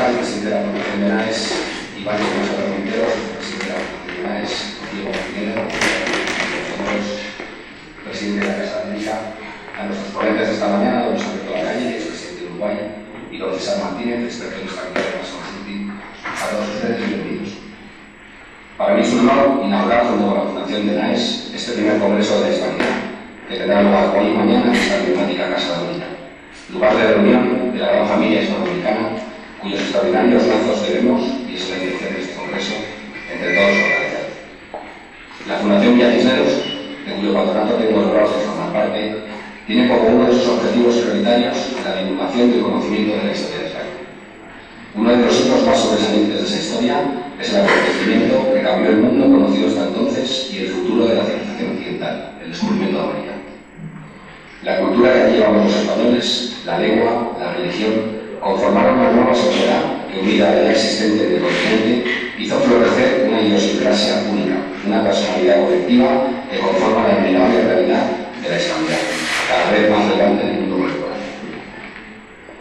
Pascal, presidente de la Fundación de NAES, Iván Montero, presidente de la Fundación de NAES, Diego Martínez, presidente de la Casa América, a nuestros ponentes de esta mañana, don Alberto Lacalle, expresidente de Uruguay, y don César Martínez, experto en estabilidad de las consulting. A todos ustedes, bienvenidos. Para mí es un honor inaugurar junto con la Fundación de NAES este primer Congreso de la Hispanidad, que tendrá lugar hoy y mañana en esta emblemática Casa América, lugar de reunión de la gran familia hispanoamericana, cuyos extraordinarios lazos debemos, y es la intención de este Congreso, entre todos fortalecer. La Fundación Villa Cisneros, de cuyo patronato tengo el honor de formar parte, tiene como uno de sus objetivos prioritarios la divulgación del conocimiento de la historia de España. Uno de los hitos más sobresalientes de esa historia es el acontecimiento que cambió el mundo conocido hasta entonces y el futuro de la civilización occidental, el descubrimiento de América. La cultura que llevamos los españoles, la lengua, la religión, conformaron una nueva sociedad que, unida a la ya existente del continente, hizo florecer una idiosincrasia única, una personalidad colectiva que conforma la innegable realidad de la hispanidad, cada vez más relevante en el mundo contemporáneo.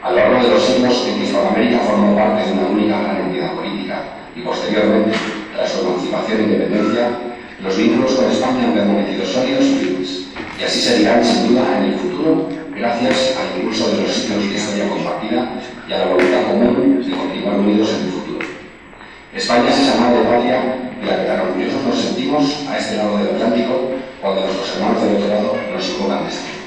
A lo largo de los siglos en que Hispanoamérica formó parte de una única gran entidad política y posteriormente, tras su emancipación e independencia, los vínculos con España han permanecido sólidos y firmes, y así seguirán sin duda en el futuro, gracias al impulso de los siglos de historia compartida y a la voluntad común de continuar unidos en el futuro. España es esa madre patria de la que tan orgullosos nos sentimos a este lado del Atlántico cuando nuestros hermanos del otro lado nos invocan desde aquí.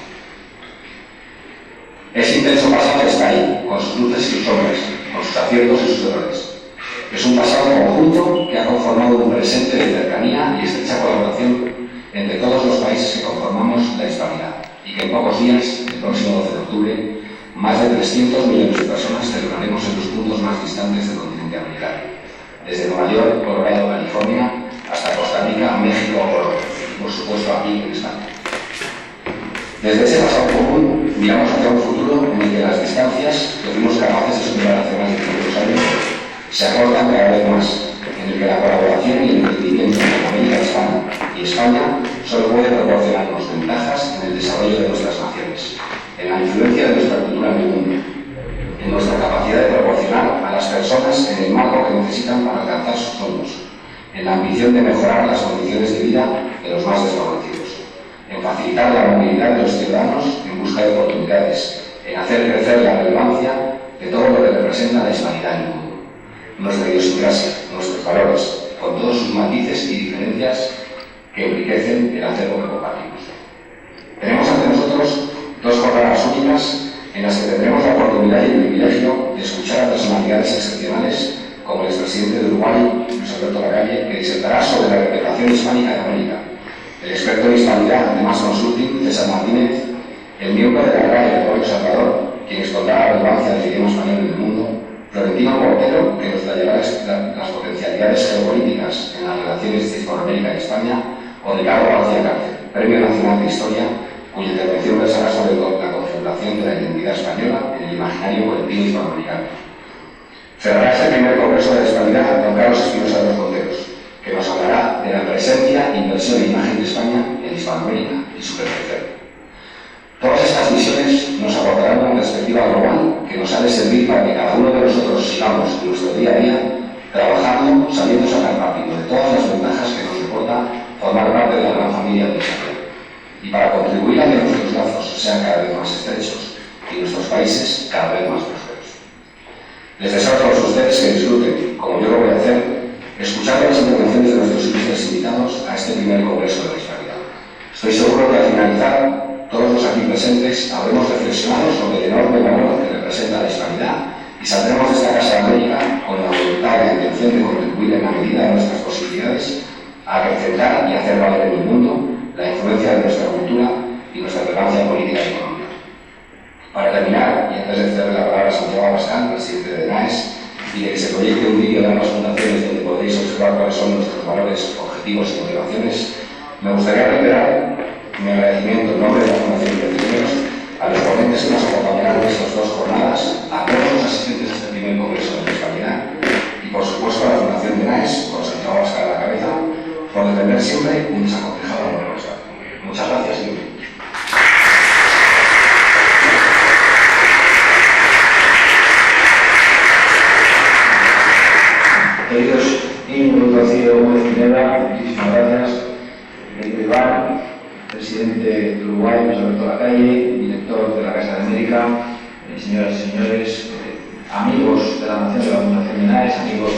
Ese intenso pasado está ahí, con sus luces y sus sombras, con sus aciertos y sus errores. Es un pasado conjunto que ha conformado un presente de cercanía y estrecha colaboración entre todos los países que conformamos la hispanidad, y que en pocos días, el próximo 12 de octubre, más de 300 millones de personas celebraremos en los puntos más distantes del continente americano, desde Nueva York, Colorado, California, hasta Costa Rica, México o Colombia, y por supuesto aquí en España. Desde ese pasado común, miramos hacia un futuro en el que las distancias que fuimos capaces de superar hace más de 500 años se acortan cada vez más, en el que la colaboración y el entendimiento entre América Hispana y España solo puede proporcionarnos ventajas en el desarrollo de nuestras naciones, en la influencia de nuestra cultura en el mundo, en nuestra capacidad de proporcionar a las personas en el marco que necesitan para alcanzar sus sueños, en la ambición de mejorar las condiciones de vida de los más desfavorecidos, en facilitar la movilidad de los ciudadanos en busca de oportunidades, en hacer crecer la relevancia de todo lo que representa la hispanidad en el mundo. Nuestra idiosincrasia, nuestros valores, con todos sus matices y diferencias que enriquecen el acervo que compartimos. Tenemos ante nosotros dos jornadas únicas en las que tendremos la oportunidad y el privilegio de escuchar a personalidades excepcionales como el expresidente de Uruguay, Luis Alberto Lacalle, que disertará sobre la representación hispánica de América, el experto en hispanidad de Más Consulting, César Martínez, el miembro de la RAE del Pueblo Salvador, quien expondrá la relevancia del idioma español en el mundo, Florentino Portero, que nos traerá las potencialidades geopolíticas en las relaciones de Hispanoamérica y España, o Ricardo García Cárcel, Premio Nacional de Historia, cuya intervención versará sobre la configuración de la identidad española en el imaginario colectivo hispanoamericano. Cerrará este primer Congreso de la Hispanidad don Carlos Espinosa de los Monteros, que nos hablará de la presencia, inversión e imagen de España en Hispanoamérica y su perfección. Todas estas misiones nos aportarán una perspectiva global que nos ha de servir para que cada uno de nosotros sigamos en nuestro día a día trabajando, sabiendo sacar partido de todas las ventajas que nos reporta formar parte de la gran familia de Israel, y para contribuir a que nuestros lazos sean cada vez más estrechos y nuestros países cada vez más prósperos. Les deseo a todos ustedes que disfruten, como yo lo voy a hacer, escuchando las intervenciones de nuestros ilustres invitados a este primer Congreso de la Hispanidad. Estoy seguro que al finalizar, todos los aquí presentes habremos reflexionado sobre el enorme valor que representa la hispanidad y saldremos de esta Casa de América con la voluntad y la intención de contribuir en la medida de nuestras posibilidades a acrecentar y hacer valer en el mundo la influencia de nuestra cultura y nuestra relevancia política y económica. Para terminar, y antes de ceder la palabra a Santiago Pascal, presidente de NAES, y de que se proyecte un vídeo de ambas fundaciones donde podréis observar cuáles son nuestros valores, objetivos y motivaciones, me gustaría reiterar mi agradecimiento en nombre de la Fundación de Cisneros a los ponentes que nos acompañarán en estas dos jornadas, a todos los asistentes a este primer Congreso de la Hispanidad y, por supuesto, a la Fundación de NAES, con Santiago Pascal a la cabeza, por defender siempre un desaconsejado universidad. Muchas gracias y bienvenidos. Rocío Gómez Pineda, muchísimas gracias. Querido Iván, presidente de Uruguay, José Alberto Lacalle, director de la Casa de América, señoras y señores, amigos de la Nación de la Fundación Menaes, amigos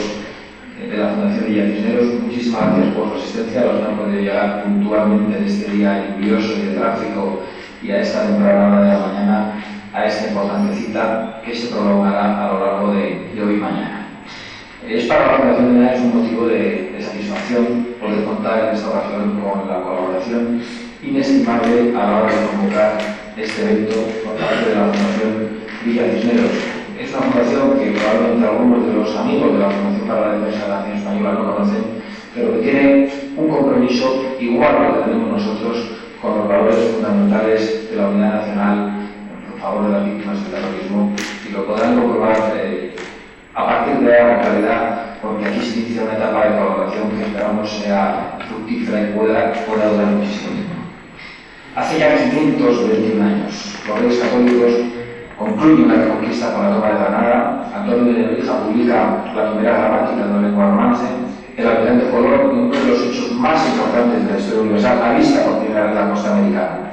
de la Fundación Villa Cisneros, muchísimas gracias por su asistencia, a los que han podido llegar puntualmente en este día lluvioso y de tráfico y a esta temprana hora de la mañana a esta importante cita que se prolongará a lo largo de hoy y mañana. Es para la Fundación Menaes un motivo de satisfacción poder contar en esta ocasión con la colaboración inestimable a la hora de convocar este evento por parte de la Fundación Villa Cisneros. Es una fundación que probablemente algunos de los amigos de la Fundación para la Defensa de la Nación Española no conocen, pero que tiene un compromiso igual que tenemos nosotros con los valores fundamentales de la unidad nacional en favor de las víctimas del terrorismo, y lo podrán comprobar a partir de ahora, en realidad, porque aquí se inicia una etapa de colaboración que esperamos sea fructífera y pueda durar muchísimo tiempo. Hace ya 521 años, los Reyes Católicos concluyen la reconquista con la toma de Granada. Antonio de Nebrija publica la primera gramática de la lengua romance. El almirante Colón, uno de los hechos más importantes de la historia universal, avista por primera vez la costa americana.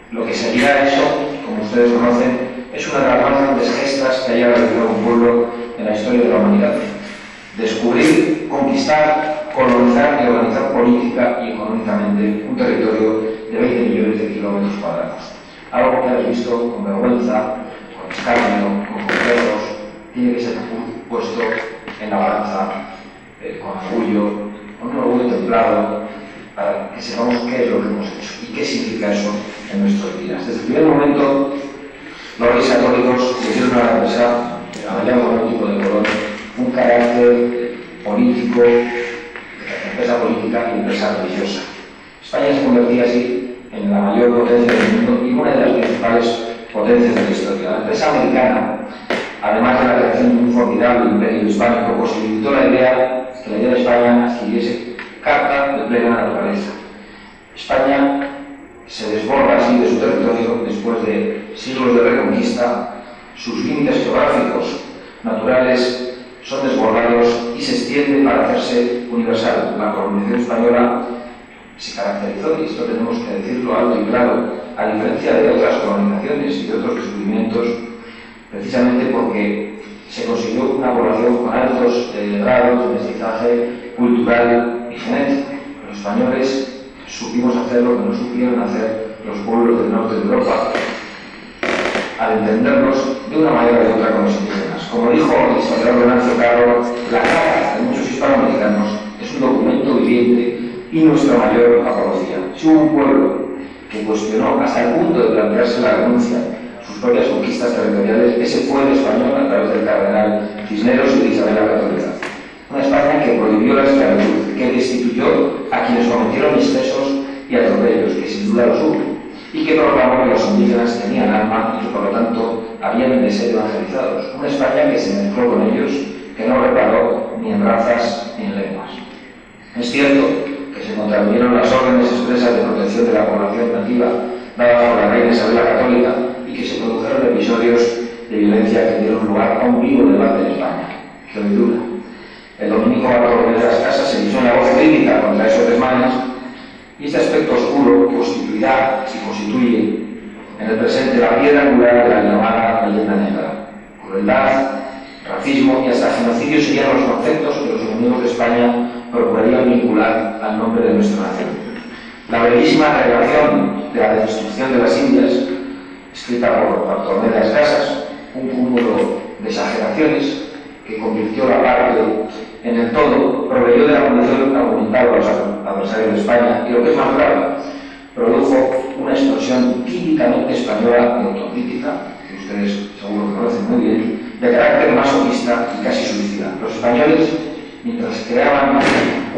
Lo que seguirá a eso, como ustedes conocen, es una de las más grandes gestas que haya realizado un pueblo en la historia de la humanidad. Descubrir, conquistar, colonizar y organizar política y económicamente un territorio de 20 millones de kilómetros cuadrados. Algo que habéis visto con vergüenza, con escarnio, con complejos, tiene que ser puesto en la balanza con orgullo, con un orgullo templado, para que sepamos qué es lo que hemos hecho y qué significa eso en nuestros días. Desde el primer momento, los Reyes Católicos le dieron a la empresa, a la lengua político de Colón, un carácter político, empresa política y empresa religiosa. España se convertía así en la mayor potencia del mundo y una de las principales potencias de la historia. La empresa americana, además de la creación de un formidable imperio hispánico, posibilitó la idea que la idea de España adquiriese carta de plena naturaleza. España se desborda así de su territorio después de siglos de reconquista. Sus límites geográficos naturales son desbordados y se extiende para hacerse universal. La colonización española se caracterizó, y esto tenemos que decirlo alto y claro, a diferencia de otras colonizaciones y de otros descubrimientos, precisamente porque se consiguió una población con altos grados de mestizaje cultural y genético. Los españoles supimos hacer lo que no supieron hacer los pueblos del norte de Europa, al entendernos de una manera o de otra con los indígenas. Como dijo el historiador Venancio Carro, la cara de muchos hispanoamericanos es un documento viviente y nuestra mayor apología. Si hubo un pueblo que cuestionó hasta el punto de plantearse la renuncia, sus propias conquistas territoriales, ese fue el español a través del cardenal Cisneros y de Isabel la Católica. Una España que prohibió la esclavitud, que destituyó a quienes cometieron excesos y atropellos, que sin duda los hubo, y que proclamó que los indígenas tenían alma y que por lo tanto habían de ser evangelizados. Una España que se mezcló con ellos, que no reparó ni en razas ni en lenguas. Es cierto que se contravinieron las órdenes expresas de protección de la población nativa dadas por la reina Isabel la Católica y que se produjeron episodios de violencia que dieron lugar a un vivo debate en España, que hoy dura. El dominico Bartolomé de las Casas se hizo una voz crítica contra esos desmanes, y este aspecto oscuro constituirá y constituye en el presente la piedra angular de la llamada leyenda negra. Crueldad, racismo y hasta genocidio serían los conceptos que los enemigos de España procurarían vincular al nombre de nuestra nación. La bellísima revelación de la destrucción de las Indias, escrita por Bartolomé de las Casas, un cúmulo de exageraciones que convirtió la parte en el todo, proveyó de la munición argumental a los adversarios de España y, lo que es más grave, produjo una explosión típicamente española de autocrítica, que ustedes seguro que conocen muy bien, de carácter masoquista y casi suicida. Los españoles, mientras creaban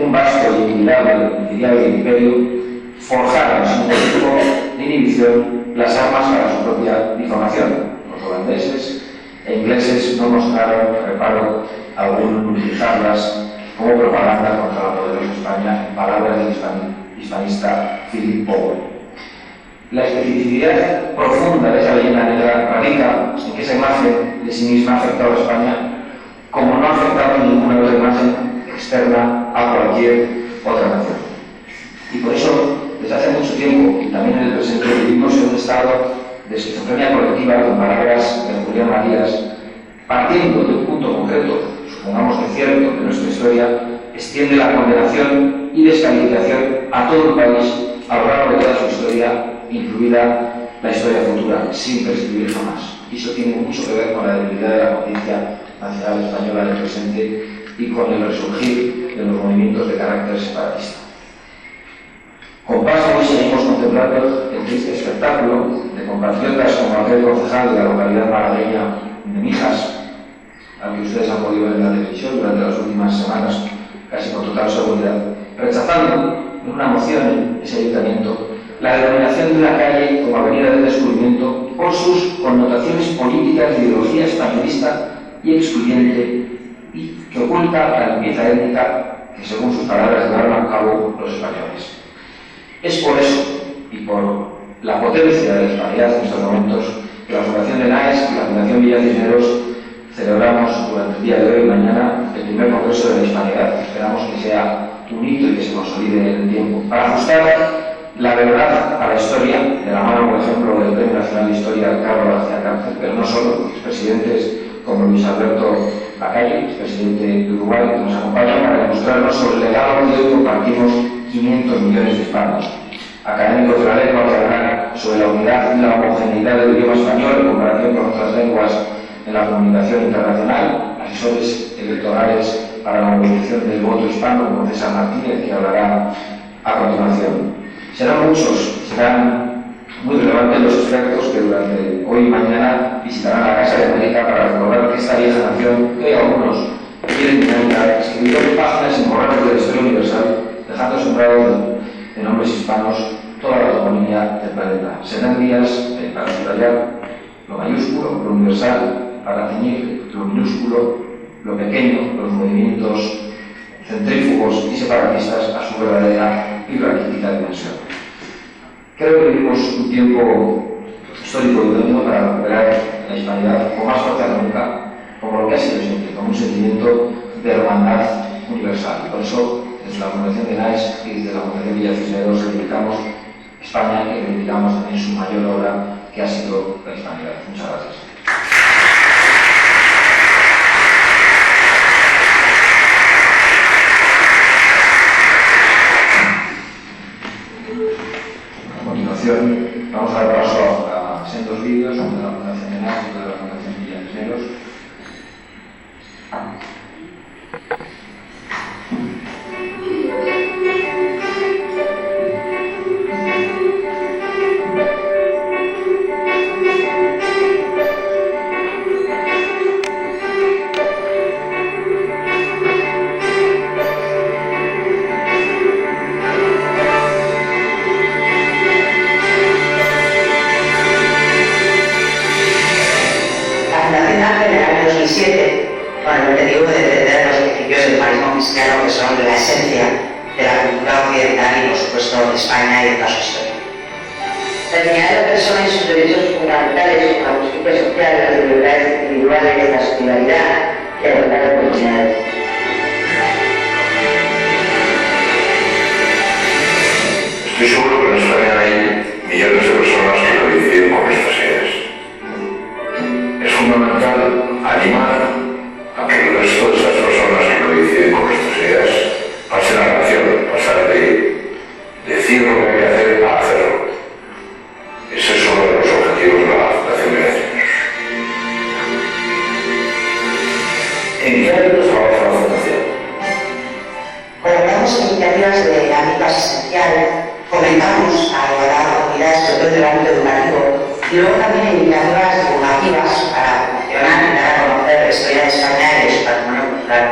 un vasto y invidiable imperio, forjaron sin ningún tipo de inhibición las armas para su propia difamación. Los holandeses e ingleses no mostraron reparo alguno en utilizarlas como propaganda contra la poderosa España, en palabras del hispanista Philip Powell. La especificidad profunda de esa leyenda negra radica en que esa imagen de sí misma ha afectado a España como no ha afectado ninguna otra imagen externa a cualquier otra nación. Y por eso, desde hace mucho tiempo, y también en el presente, vivimos en un estado de esquizofrenia colectiva, con palabras de Julián Marías, partiendo de un punto concreto, supongamos que cierto, de nuestra historia, extiende la condenación y descalificación a todo el país a lo largo de toda su historia, incluida la historia futura, sin prescribir jamás. Y eso tiene mucho que ver con la debilidad de la conciencia nacional española del presente y con el resurgir de los movimientos de carácter separatista. Con paso hoy seguimos contemplando el triste espectáculo de compatriotas como aquel concejal de la localidad malagueña de Mijas, al que ustedes han podido ver en la televisión durante las últimas semanas, casi con total seguridad, rechazando en una moción en ese ayuntamiento la denominación de una calle como Avenida del Descubrimiento por sus connotaciones políticas de ideología españolista y excluyente y que oculta la limpieza étnica que, según sus palabras, llevaron a cabo los españoles. Es por eso y por la potencia de la hispanidad en estos momentos que la Fundación de NAES y la Fundación Villa Cisneros celebramos durante el día de hoy y mañana el primer Congreso de la Hispanidad. Esperamos que sea un hito y que se consolide en el tiempo. Para ajustar la verdad a la historia, de la mano, por ejemplo, del Premio Nacional de Historia Carlos García Cárcel, pero no solo, expresidentes como Luis Alberto Lacalle, expresidente de Uruguay, que nos acompañan para demostrarnos sobre el legado que hoy compartimos 500 millones de hispanos. Académicos de la lengua que hablarán sobre la unidad y la homogeneidad del idioma español en comparación con otras lenguas en la comunicación internacional, asesores electorales para la movilización del voto hispano, como César Martínez, que hablará a continuación. Serán muchos, serán muy relevantes los expertos que durante hoy y mañana visitarán la Casa de América para recordar que esta vieja nación, que algunos quieren dinamitar, escribió páginas imborrables de la historia universal, dejando sembrados de nombres hispanos toda la toponimia del planeta. Serán días para subrayar lo mayúsculo, lo universal, para ceñir lo minúsculo, lo pequeño, los movimientos centrífugos y separatistas a su verdadera y raquítica dimensión. Creo que vivimos un tiempo histórico idóneo para recuperar la hispanidad con más fuerza que nunca, como lo que ha sido siempre, como un sentimiento de hermandad universal. Por eso, desde la Fundación de NAES y desde la Fundación Villa Cisneros reivindicamos España y reivindicamos también su mayor obra, que ha sido la hispanidad. Muchas gracias. Vamos a dar paso a sendos vídeos de la Fundación de NAES y de la Fundación Villa Cisneros. Con el objetivo de defender los principios del humanismo cristiano, que son la esencia de la cultura occidental y, por supuesto, de España y de toda su historia. La dignidad de la persona y sus derechos fundamentales, la justicia social, las libertades individuales, la solidaridad y la igualdad de oportunidades. Estoy seguro que en España hay millones de personas que coinciden con estas ideas. Es fundamental animar a que el resto de esas personas que coinciden con nuestras ideas pasen a la acción, pasar de decir lo que hay que hacer a hacerlo. Ese es uno de los objetivos de la Fundación de Cisneros. ¿En qué ámbitos trabaja la Fundación? Colaboramos en iniciativas de ámbito asistencial, fomentamos a la comunidad, sobre todo en el ámbito educativo, y luego también iniciativas divulgativas para promocionar y dar a conocer la historia de España y de su patrimonio cultural.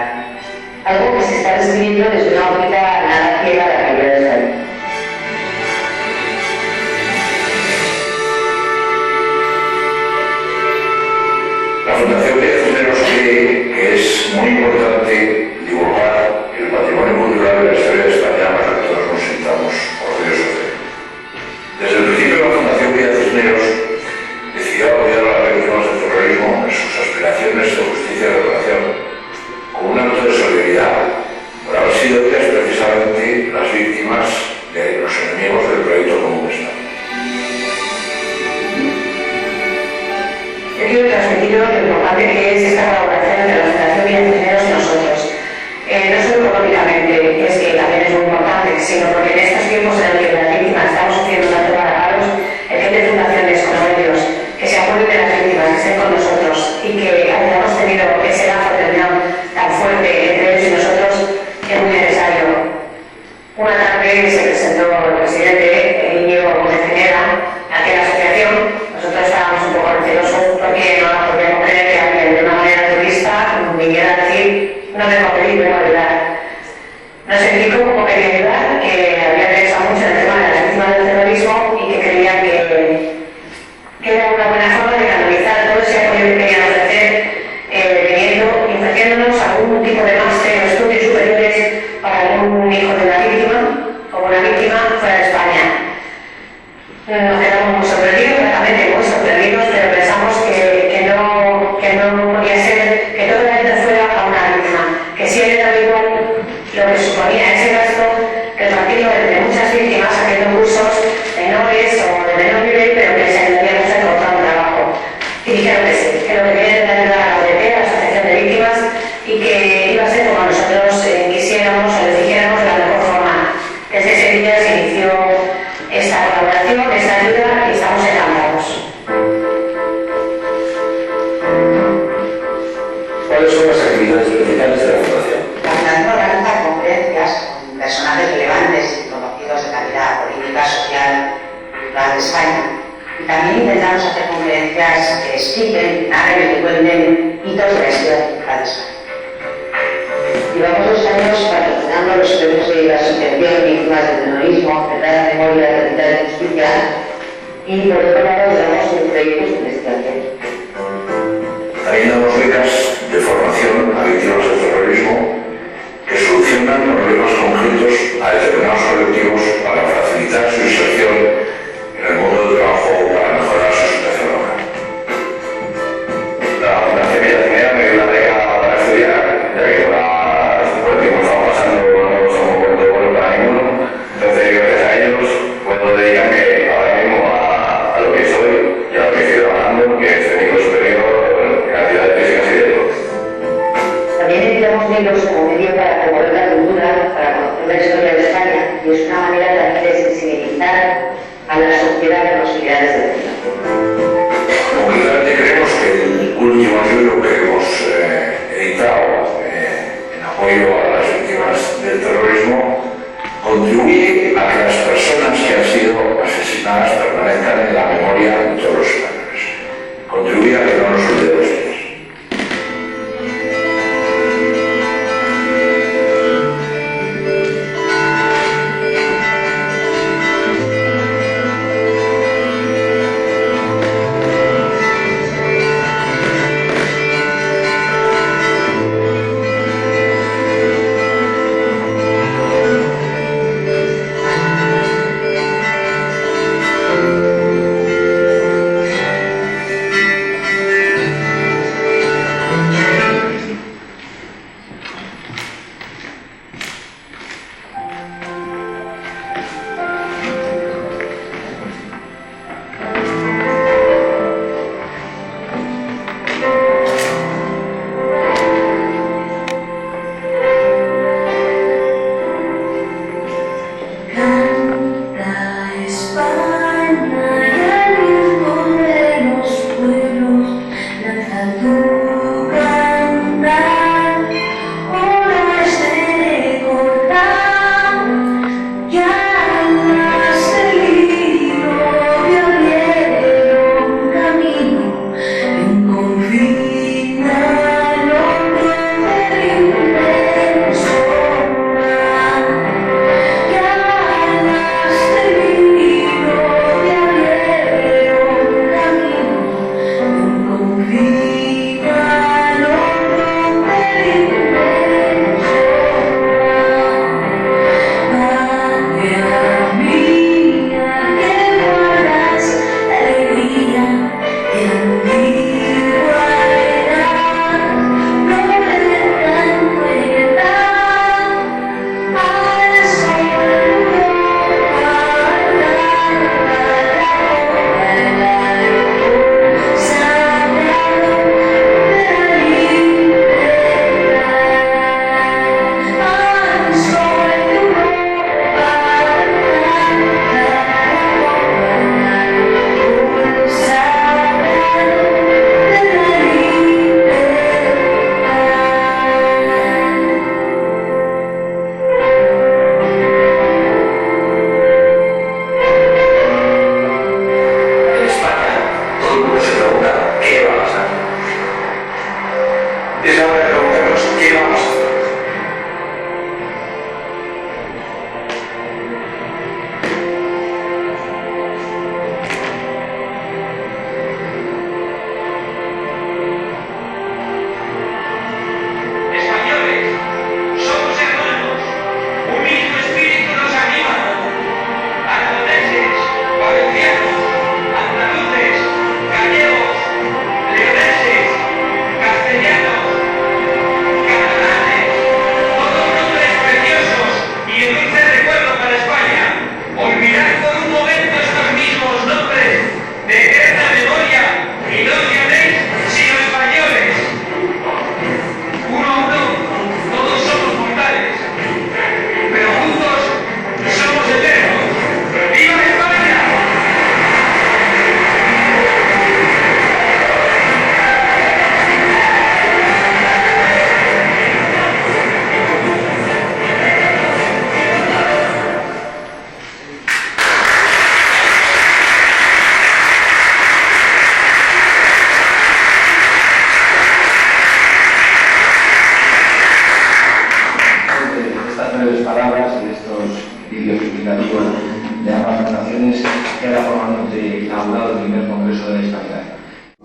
Algo que se está describiendo desde una óptica nada ciega de la realidad de España. La Fundación Villa Cisneros cree que es muy importante divulgar el patrimonio cultural de la historia de España para que todos nos sintamos orgullosos de él. Desde el principio la Fundación Villa Cisneros decidió apoyar a las víctimas del terrorismo en sus aspiraciones de justicia y reparación, con una nota de solidaridad por haber sido ellas precisamente viniera a decir, no me pedí, vengo a ayudar. Nos explicó cómo quería ayudar, que había pensado mucho en el tema de las víctimas del terrorismo y que creía que era una buena forma de canalizar todo ese apoyo que querían ofrecer, ofreciéndonos algún tipo de máster o estudios superiores para algún hijo de una víctima o una víctima fuera de España. Nos quedamos muy sorprendidos, realmente muy sorprendidos, pero pensamos que no podía ser que toda la gente fuera a una víctima, que si era igual lo que suponía ese gasto, que repartirlo entre muchas víctimas haciendo cursos menores o de menor nivel, pero que se ayudaríamos a encontrar un trabajo. Y dijeron que sí, que lo que querían era ayudar a la ODP, a la Asociación de Víctimas, y que iba a ser como nosotros quisiéramos o les dijéramos de la mejor forma. Desde ese día se inició esta colaboración, esta ayuda, y estamos encantados. ¿Cuáles son las actividades principales de la Fundación? La Fundación organiza conferencias con personajes relevantes y conocidos de la vida política, social y cultural de España. Y también intentamos hacer conferencias que expliquen, narren y cuenten hitos de la historia cultural de España. Llevamos 2 años patrocinando los premios de la Asociación Víctimas del Terrorismo, Verdad, Memoria, Verdad y Justicia, y por otro lado damos proyectos de investigación. También damos becas de formación a víctimas del terrorismo que solucionan problemas concretos a determinados colectivos para facilitar su inserción en el mundo del trabajo o para mejorar su situación laboral. La Fundación Villacinea me dio una beca para estudiar, ya que por el tiempo que estamos pasando no somos muy buenos para ninguno. Entonces, gracias a ellos, puedo dedicarme ahora mismo a lo que soy y a lo que estoy trabajando, que es técnico superior en actividades físicas y de todo. También editamos libros como medio para promover la cultura, para conocer la historia de España, y es una manera también de sensibilizar a la sociedad de posibilidades de vida. Concretamente creemos que el último libro que hemos editado en apoyo a las víctimas del terrorismo contribuye a que las personas que han sido asesinadas permanezcan en la memoria de todos los españoles. Contribuye a que no nos olvidemos de ellos. nosotros, ¿qué vamos a hacer?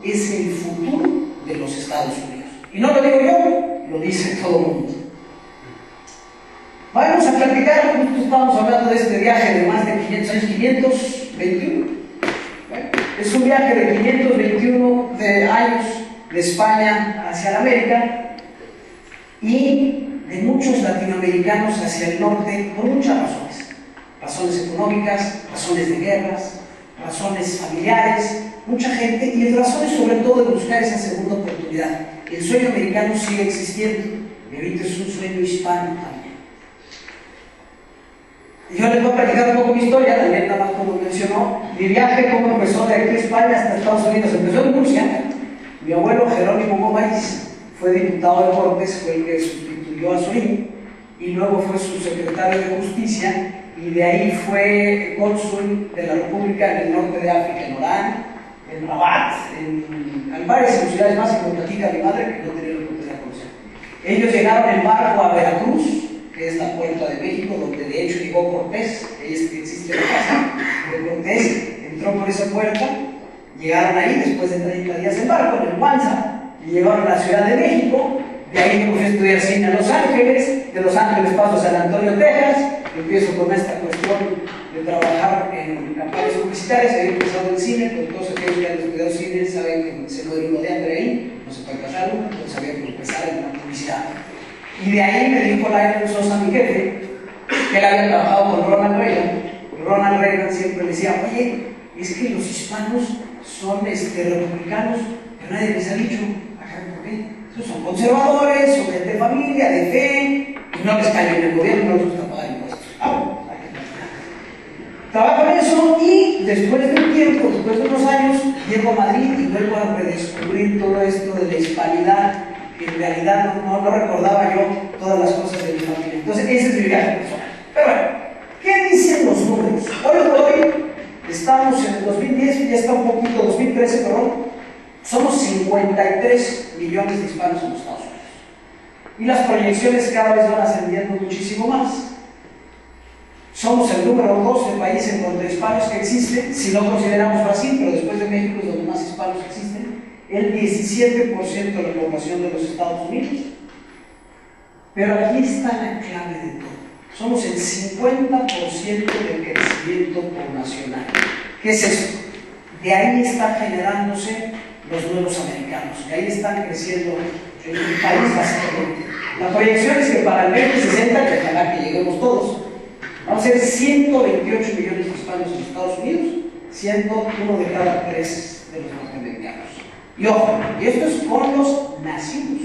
Es el futuro de los Estados Unidos. Y no lo digo yo, lo dice todo el mundo. Vamos a platicar, justo estamos hablando de este viaje de más de 500 años, 521. Bueno, es un viaje de 521 años de España hacia la América y de muchos latinoamericanos hacia el norte por muchas razones. Razones económicas, razones de guerras, razones familiares, mucha gente y razones sobre todo de buscar esa segunda oportunidad. El sueño americano sigue existiendo y ahorita es un sueño hispano también. Yo les voy a platicar un poco mi historia, también nada más como mencionó, mi viaje como empezó de aquí a España hasta Estados Unidos, empezó en Murcia. Mi abuelo Jerónimo Gómez fue diputado de Cortes, fue el que sustituyó a Sorín y luego fue su secretario de Justicia y de ahí fue cónsul de la República en el norte de África, en Orán, en Rabat, en varias ciudades más, y me platica mi madre que no tenía la oportunidad de conocer. Ellos llegaron en barco a Veracruz, que es la puerta de México, donde de hecho llegó Cortés, ahí es que existe la casa de Cortés, entró por esa puerta, llegaron ahí después de 30 días en barco, en el Panza, y llegaron a la Ciudad de México, de ahí me fui a estudiar cine a Los Ángeles, de Los Ángeles paso a San Antonio, Texas, empiezo con esta cuestión de trabajar en campañas publicitarias, había empezado en cine, con todos aquellos que han estudiado cine saben que se lo digo de André ahí, no se puede casar, entonces había que empezar en la publicidad. Y de ahí me dijo Lionel Sosa, mi jefe, que él había trabajado con Ronald Reagan. Ronald Reagan siempre le decía, oye, es que los hispanos son republicanos, pero nadie les ha dicho, ¿por qué? Son conservadores, son gente de familia, de fe, y no les cae bien el gobierno, no les gusta pagar impuestos. Trabajo en eso y después de un tiempo, después de unos años, llego a Madrid y vuelvo a redescubrir todo esto de la hispanidad. En realidad no recordaba yo todas las cosas de mi familia. Entonces, ese es mi viaje personal. Pero bueno, ¿qué dicen los números? Hoy estamos en el 2010, ya está un poquito, 2013, perdón. Somos 53 millones de hispanos en los Estados Unidos. Y las proyecciones cada vez van ascendiendo muchísimo más. Somos el número 2 de país en cuanto a hispanos que existe, si no consideramos Brasil, pero después de México es donde más hispanos existen. El 17% de la población de los Estados Unidos. Pero aquí está la clave de todo. Somos el 50% del crecimiento poblacional. ¿Qué es esto? De ahí están generándose los nuevos americanos, de ahí están creciendo el país básicamente. La proyección es que para el 2060, que ojalá que lleguemos todos, vamos a ser 128 millones de hispanos en los Estados Unidos, siendo uno de cada 3 de los norteamericanos. Y ojo, y esto es con los nacidos.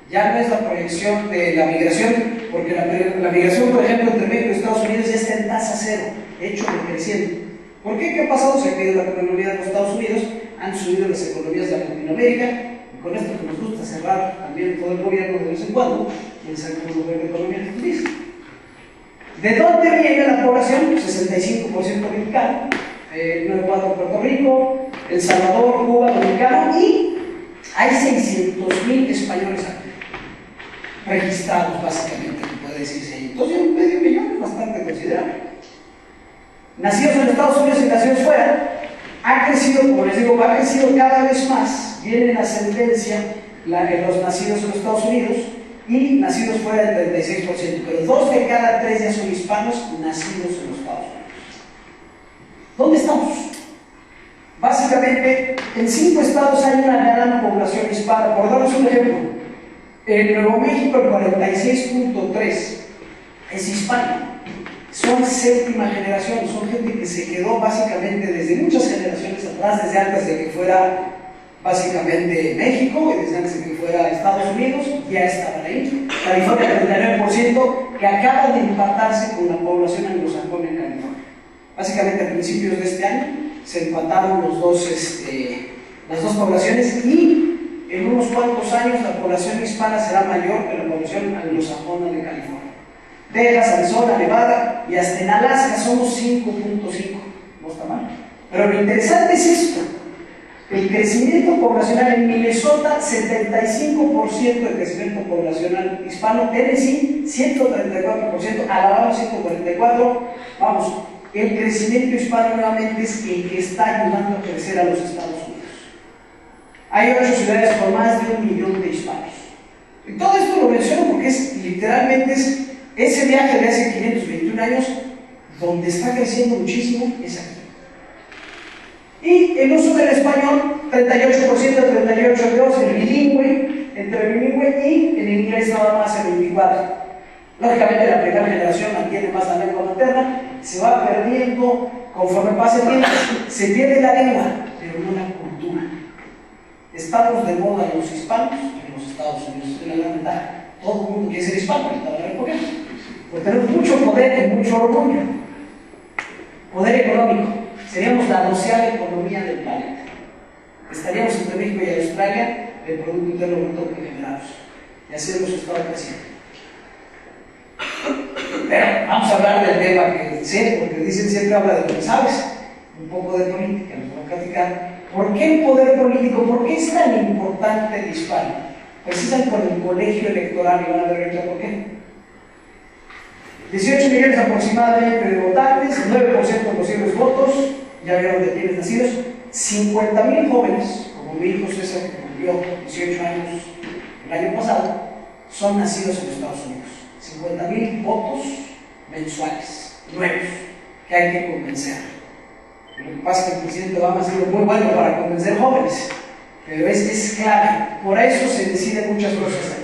Ya no es la proyección de la migración, porque la migración, por ejemplo, entre México y Estados Unidos ya está en tasa cero, hecho de creciendo. ¿Por qué? ¿Qué ha pasado? Se ha caído la economía de los Estados Unidos, han subido las economías de Latinoamérica, y con esto que nos gusta cerrar también todo el gobierno de vez en cuando, quién sabe cómo ver la economía que utiliza. ¿De dónde viene la población? 65% mexicano, 9,4% Puerto Rico, El Salvador, Cuba, Dominicano, y hay 600,000 españoles aquí. registrados, básicamente, que puede decirse ahí. Entonces, medio millón es bastante considerable. Nacidos en Estados Unidos y nacidos fuera, ha crecido, como les digo, ha crecido cada vez más. Viene en ascendencia los nacidos en los Estados Unidos y nacidos fuera del 36%, pero 2 de cada 3 ya son hispanos nacidos en los Estados Unidos. ¿Dónde estamos? Básicamente, en 5 estados hay una gran población hispana. Por darles un ejemplo, en Nuevo México el 46.3 es hispano. Son séptima generación, son gente que se quedó básicamente desde muchas generaciones atrás, desde antes de que fuera básicamente México y desde antes de que fuera Estados Unidos, ya estaban ahí. California, el 39%, que acaba de empatarse con la población anglosajona en California. Básicamente a principios de este año se empataron las dos poblaciones y en unos cuantos años la población hispana será mayor que la población anglosajona de California. Texas, Arizona, Nevada y hasta en Alaska somos 5.5, no está mal. Pero lo interesante es esto: el crecimiento poblacional en Minnesota, 75% de crecimiento poblacional hispano, Tennessee, 134%, Alabama, 144%. Vamos, el crecimiento hispano nuevamente es el que está ayudando a crecer a los Estados Unidos. Hay 8 ciudades con más de 1 millón de hispanos. Y todo esto lo menciono porque literalmente es ese viaje de hace 521 años, donde está creciendo muchísimo, es aquí. Y el uso del español, 38%, 38,2%, el bilingüe, entre bilingüe y en inglés nada más el 24%. Lógicamente la primera generación mantiene más la lengua materna, se va perdiendo conforme pasa el tiempo, se pierde la lengua, pero no la cultura. Estamos de moda los hispanos en los Estados Unidos, es una gran ventaja. Todo el mundo quiere ser hispano, ahorita va a ver por qué. Porque tenemos mucho poder y mucho orgullo. Poder económico. Seríamos la 12ª economía del planeta. Estaríamos entre México y Australia del Producto Interno Bruto que generamos. Y así hemos estado creciendo. Pero vamos a hablar del tema que sé, porque dicen siempre habla de lo que sabes. Un poco de política, nos vamos a platicar. ¿Por qué el poder político? ¿Por qué es tan importante el hispano? Precisan por el colegio electoral y van a ver ahorita por qué. 18 millones aproximadamente de votantes, 9% de posibles votos, ya vieron de quiénes nacidos, 50,000 jóvenes, como mi hijo César, que cumplió 18 años el año pasado, son nacidos en Estados Unidos. 50,000 votos mensuales, nuevos, que hay que convencer. Lo que pasa es que el presidente Obama ha sido muy bueno para convencer jóvenes, pero es clave. Por eso se deciden muchas cosas ahí.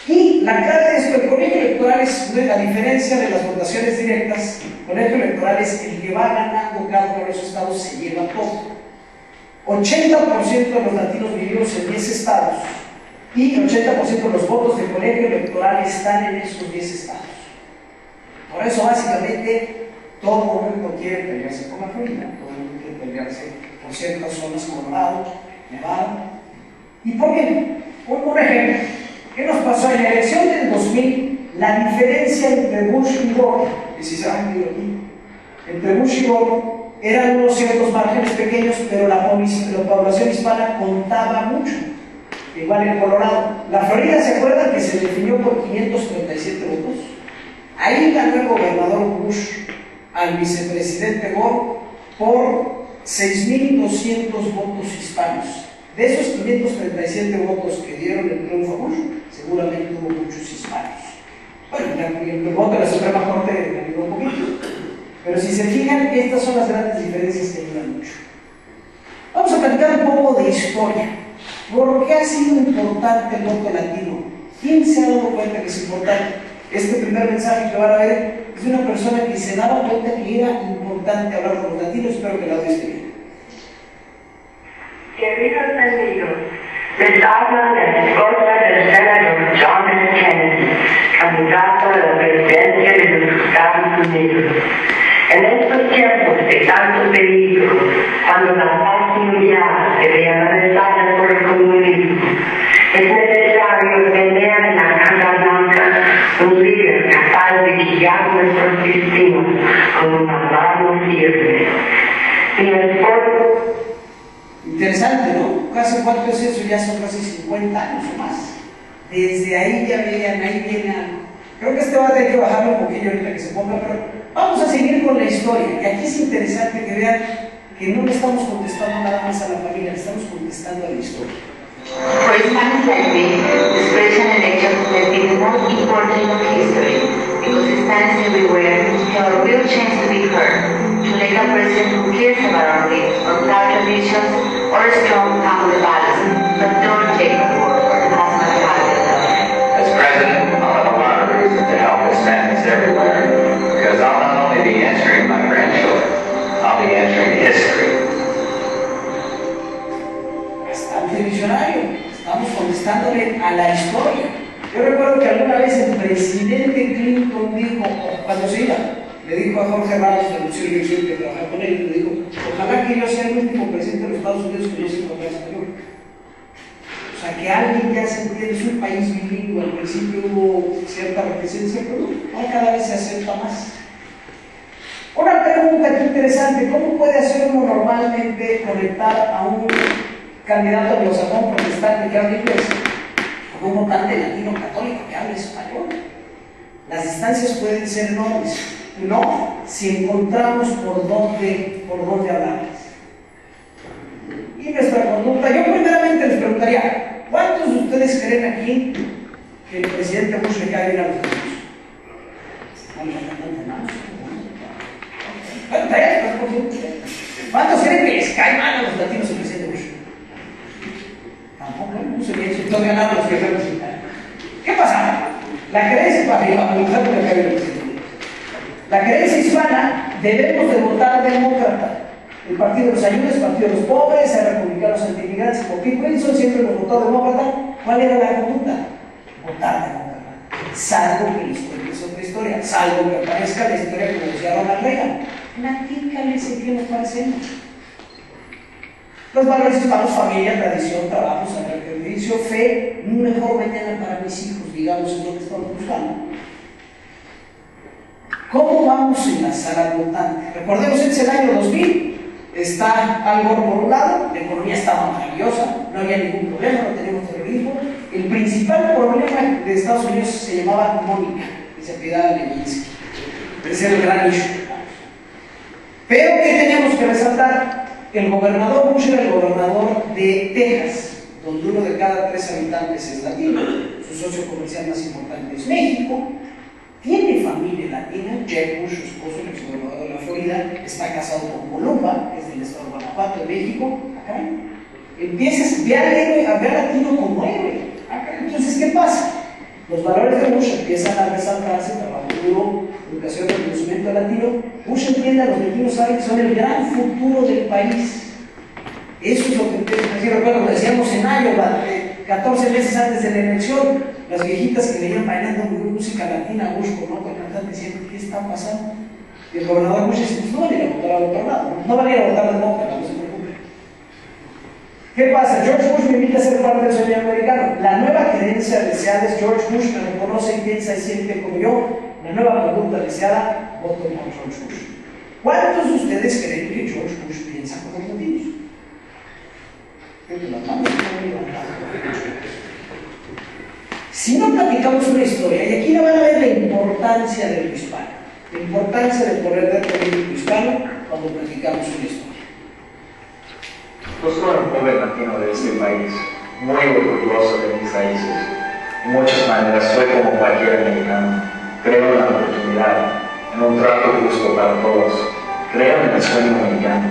Y la clave de esto, el colegio electoral es, a diferencia de las votaciones directas, el colegio electoral es el que va ganando cada uno de los estados, se lleva todo. 80% de los latinos vivimos en 10 estados y 80% de los votos del colegio electoral están en esos 10 estados. Por eso, básicamente, todo el mundo quiere pelearse por la Florida, todo el mundo quiere pelearse por ciertas zonas, Colorado, Nevada. ¿Y por qué? Un ejemplo. ¿Qué nos pasó en la elección del 2000? La diferencia entre Bush y Gore, que si saben aquí, entre Bush y Gore eran unos ciertos márgenes pequeños, pero la población hispana contaba mucho. Igual en Colorado. La Florida, ¿se acuerdan que se definió por 537 votos? Ahí ganó el gobernador Bush al vicepresidente Gore por 6,200 votos hispanos. De esos 537 votos que dieron el triunfo a Bush, seguramente hubo muchos hispanos. Bueno, el voto de la Suprema Corte me ayudó un poquito. Pero si se fijan, estas son las grandes diferencias que ayudan mucho. Vamos a platicar un poco de historia. ¿Por qué ha sido importante el voto latino? ¿Quién se ha dado cuenta que es importante? Este primer mensaje que van a ver es de una persona que se daba cuenta que era importante hablar con los latinos. Espero que la audio esté bien. Queridos amigos, les habla la esposa del senador John F. Kennedy, candidato a la presidencia de los Estados Unidos. En estos tiempos de tanto peligro, cuando la paz mundial se ve amenazada por el comunismo, es necesario tener en la Casa Blanca un líder capaz de guiar nuestros destinos con una mano firme. Mi esposo. Interesante, ¿no? ¿Hace cuánto es eso? Ya son casi 50 años o más. Desde ahí ya vean, ahí viene algo. Creo que este va a tener que bajarlo un poquillo ahorita que se ponga, pero vamos a seguir con la historia. Y aquí es interesante que vean que no le estamos contestando nada más a la familia, le estamos contestando a la historia. For Spanish like me, this presidential election has been the most important of history because it stands everywhere to have a real chance to be heard, to elect a president who cares about our needs, or proud traditions, or strong family values, but don't take the word for it has much higher. As president, I'll have a lot of reasons to help Hispanics everywhere, because I'll not only be answering my grandchildren, I'll be answering history. Bastante visionario, estamos contestándole a la historia. Yo recuerdo que alguna vez el presidente Clinton dijo, cuando se iba, le dijo a Jorge Ramos, de Lucía Universidad, que trabajaba con él, le dijo, ojalá que yo sea el último presidente de los Estados Unidos que no se encuentre español. O sea, que alguien ya se entiende, es un país bilingüe, al principio hubo cierta reticencia, pero ahora cada vez se acepta más. Una pregunta aquí interesante, ¿cómo puede hacer uno normalmente conectar a un candidato anglosajón protestante que habla inglés con un votante latino católico que habla español? Las distancias pueden ser enormes, no si encontramos por dónde hablarles. Y nuestra conducta, yo primeramente les preguntaría, ¿cuántos de ustedes creen aquí que el presidente Bush le cae bien a los latinos? ¿Cuántos creen que les cae mal a los latinos el presidente Bush? Tampoco, no se había hecho todo ganar los que representan. ¿Qué pasa? La creencia para la mujer le cae bien al presidente. La creencia hispana, debemos de votar demócrata. El partido de los ayudas, el partido de los pobres, el republicanos anti-inmigrantes, por Pete Wilson siempre nos votó demócrata. ¿Cuál era la conducta? Votar demócrata. Salvo que les cuentes otra historia, salvo que aparezca la historia como decía Ronald Reagan. Platícales en qué nos parecemos. Los valores hispanos, familia, tradición, trabajo, sacrificio, fe, un mejor mañana para mis hijos, digamos, es lo que estamos buscando. ¿Cómo vamos a enlazar al votante? Recordemos, es el año 2000. Está Al Gore por un lado, la economía estaba maravillosa, no había ningún problema, no teníamos terrorismo. El principal problema de Estados Unidos se llamaba Mónica, que se apellidaba Lewinsky. Ese era el gran issue. Pero ¿qué teníamos que resaltar? El gobernador Bush era el gobernador de Texas, donde uno de cada 3 habitantes es latino. Su socio comercial más importante es México. Tiene familia latina. Jeb Bush, su esposo, el exgobernador de la Florida, está casado con Columba, que es del estado de Guanajuato, de México. Acá empiezas a ver latino como héroe. Entonces, ¿qué pasa? Los valores de Bush empiezan a resaltarse, trabajo duro, educación, reconocimiento latino. Bush entiende a los latinos, saben que son el gran futuro del país. Eso es lo que empieza a decir. Recuerdo, lo decíamos en Iowa, 14 meses antes de la elección. Las viejitas que venían bailando música latina, Bush con otro cantante, diciendo, ¿qué está pasando? Y el gobernador Bush dice, pues no van a ir a votar al otro lado, no van a ir a votar demócrata, no se preocupen. ¿Qué pasa? George Bush me invita a ser parte del sueño americano. La nueva creencia deseada es George Bush me reconoce y piensa y siente como yo. La nueva conducta deseada, voto por George Bush. ¿Cuántos de ustedes creen que George Bush piensa como los latinos? Las manos están levantadas. Si no platicamos una historia, y aquí no van a ver la importancia de lo hispano, la importancia del poder del político hispano cuando platicamos una historia. Yo soy un joven latino de este país, muy orgulloso de mis raíces. De muchas maneras soy como cualquier americano. Creo en la oportunidad, en un trato justo para todos. Creo en el sueño americano.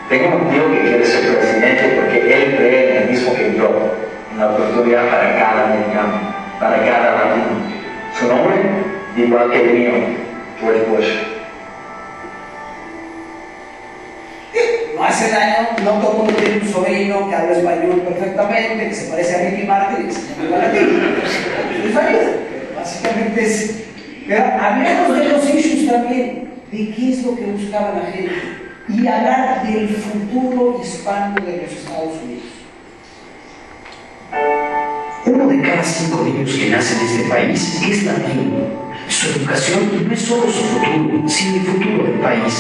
Tengo un tío que quiere ser presidente porque él cree en el mismo que yo, en la oportunidad para cada americano, para cada latino. Su nombre, igual que el mío, George Bush. No hace daño, no todo el mundo tiene un sobrino que habla español perfectamente, que se parece a Ricky Martin y que se llama latino. Es válido, básicamente es. Pero hablemos de los issues también, de qué es lo que buscaba la gente y hablar del futuro hispano de los Estados Unidos. 1 de cada 5 niños que nacen en este país es latino. Su educación no es solo su futuro, sino el futuro del país.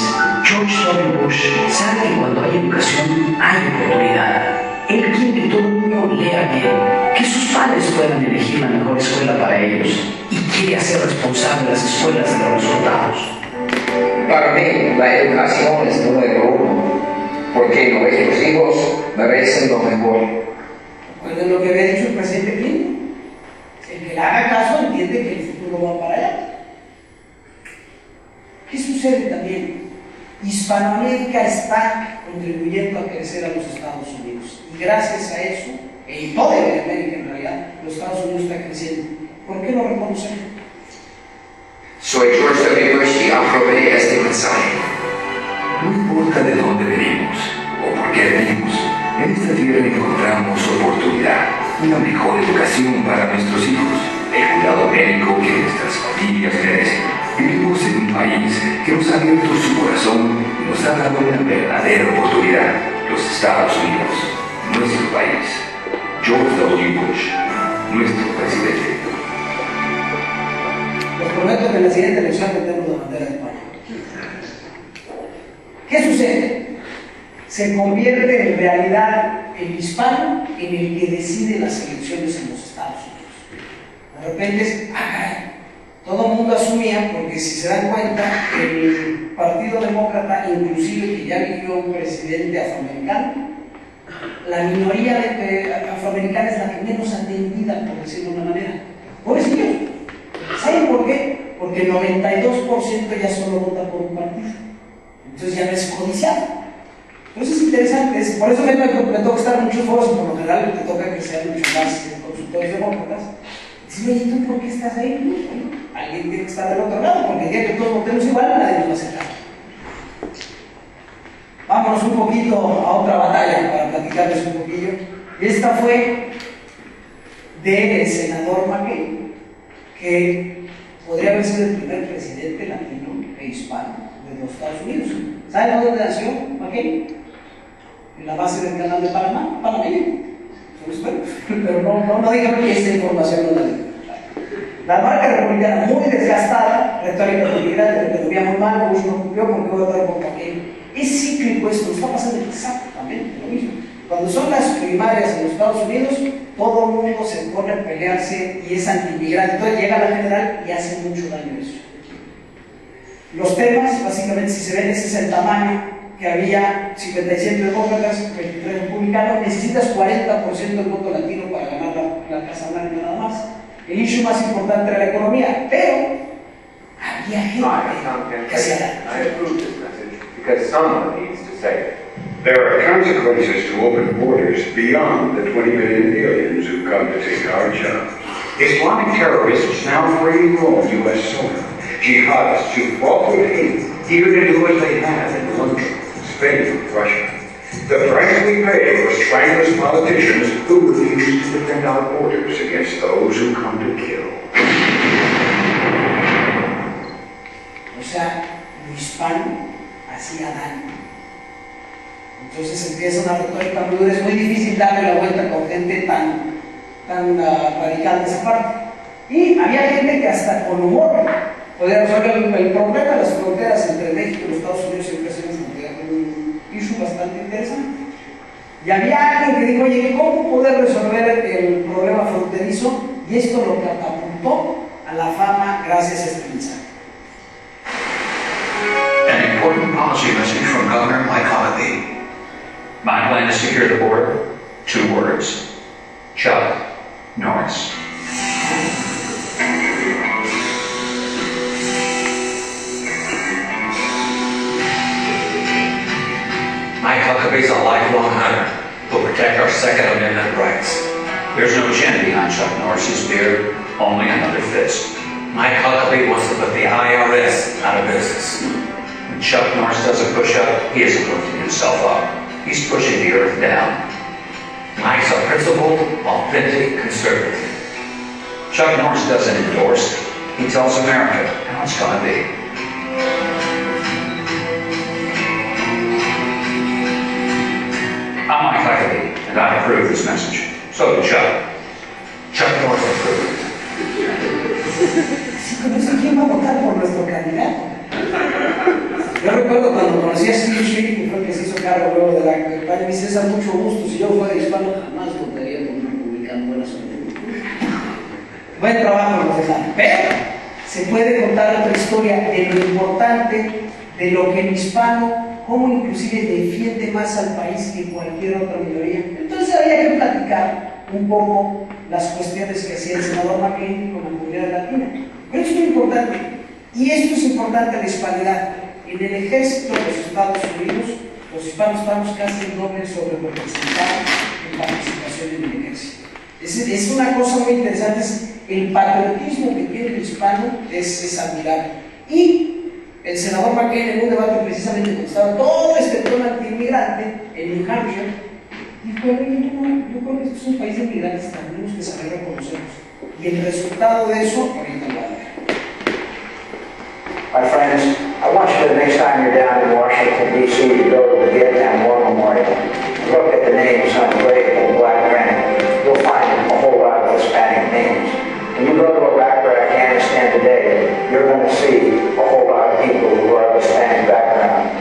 George W. Bush sabe que cuando hay educación hay oportunidad. Él quiere que todo niño lea bien, que sus padres puedan elegir la mejor escuela para ellos y quiere hacer responsable a las escuelas de los resultados. Para mí, la educación es número uno, porque nuestros hijos merecen lo mejor. Pues es lo que había dicho el presidente Clinton. El que le haga caso entiende que el futuro va para allá. ¿Qué sucede también? Hispanoamérica está contribuyendo a crecer a los Estados Unidos. Y gracias a eso, y toda América en realidad, los Estados Unidos está creciendo. ¿Por qué no reconocemos? Soy George W. Bush y aprobé este mensaje. No importa de dónde venimos o por qué venimos, en esta tierra encontramos oportunidad, una mejor educación para nuestros hijos, el cuidado médico que nuestras familias merecen. Vivimos en un país que nos ha abierto su corazón y nos ha dado una verdadera oportunidad. Los Estados Unidos, nuestro país. George W. Bush, nuestro presidente. Les prometo que en la siguiente elección tendremos la bandera de España. ¿Qué sucede? Se convierte en realidad el hispano en el que decide las elecciones en los Estados Unidos. De repente es, caray, todo el mundo asumía, porque si se dan cuenta, el Partido Demócrata, inclusive que ya vivió un presidente afroamericano, la minoría de afroamericana es la que menos atendida, por decirlo de una manera. Por eso, ¿saben por qué? Porque el 92% ya solo vota por un partido. Entonces ya no es codiciado. Entonces es interesante, por eso me toca estar en muchos foros, y por lo general te toca que sean mucho más consultores demócratas. Dice, oye, ¿tú por qué estás ahí? Bueno, alguien tiene que estar del otro lado, porque el día que todos votemos igual, nadie nos va a hacer caso. Vámonos un poquito a otra batalla para platicarles un poquillo. Y esta fue del senador McCain, que podría haber sido el primer presidente latino e hispano de los Estados Unidos. ¿Saben dónde nació McCain? En la base del canal de Panamá, panameño. Pero no digan que esta información no la digo. La marca republicana muy desgastada, retórica de inmigrante, la economía muy mal, Bush no cumplió porque voy a votar por McCain. Es cíclico esto, nos está pasando exactamente lo mismo. Cuando son las primarias en los Estados Unidos, todo el mundo se pone a pelearse y es anti-inmigrante. Entonces llega la general y hace mucho daño eso. Los temas, básicamente, si se ven, ese es el tamaño que había: 57 demócratas, 23 republicanos. Necesitas 40% del voto latino para ganar la Casa Blanca nada más. El issue más importante era la economía, pero había gente que hacía daño. I approve this message because someone needs to say it. There are consequences to open borders beyond the 20 million aliens who come to take our jobs. Islamic terrorists now freely roam U.S. soil. Jihadists who fought with hate, eager to do as they have in London, Spain, Russia. The price we pay for spineless politicians who refuse to defend our borders against those who come to kill. O sea, lo hispano hacía daño. Entonces empieza una retórica muy dura. Es muy difícil darle la vuelta con gente tan radical de esa parte. Y había gente que hasta con humor podía resolver el problema de las fronteras entre México y los Estados Unidos. Siempre ha sido un issue bastante interesante. Y había alguien que dijo, oye, ¿cómo poder resolver el problema fronterizo? Y esto lo catapultó a la fama gracias a este mensaje. An important policy message from Governor Mike Huckabee. My plan to secure the border, 2 words: Chuck Norris. Mike Huckabee's a lifelong hunter who'll protect our Second Amendment rights. There's no chin behind Chuck Norris's beard, only another fist. Mike Huckabee wants to put the IRS out of business. When Chuck Norris does a push-up, he isn't lifting himself up. He's pushing the earth down. Mike's a principled, authentic conservative. Chuck Norris doesn't endorse. He tells America how it's going to be. I'm Mike Huckabee, and I approve this message. So did Chuck. Chuck Norris approved. Sí, con eso, ¿quién va a votar por nuestro candidato? Yo recuerdo cuando conocí a Steve Schiff, que fue el que se hizo cargo luego de la campaña, me dice, César, mucho gusto, si yo fuera hispano jamás votaría por un republicano, buena suerte. buen trabajo nos dejaron, pero se puede contar otra historia de lo importante, de lo que el hispano, cómo inclusive defiende más al país que cualquier otra minoría. Entonces había que platicar un poco las cuestiones que hacía el senador McCain con la comunidad latina. Pero es muy importante, y esto es importante, la hispanidad. En el ejército de los Estados Unidos, los hispanos estamos casi el doble sobrerepresentados en participación en el ejército. Es una cosa muy interesante, el patriotismo que tiene el hispano es admirable. Y el senador McCain, en un debate precisamente cuando estaba todo este tema anti-inmigrante en New Hampshire, dijo: yo creo que esto es un país de inmigrantes, tenemos que saber reconocerlos. Y el resultado de eso, ahorita lo va a ver. My friends, I want you to, next time you're down in Washington, D.C., to go to the Vietnam War Memorial. Look at the names on the grave of Black granite. You'll find a whole lot of Hispanic names. When you go to Iraq or Afghanistan today, you're going to see a whole lot of people who are of Hispanic background.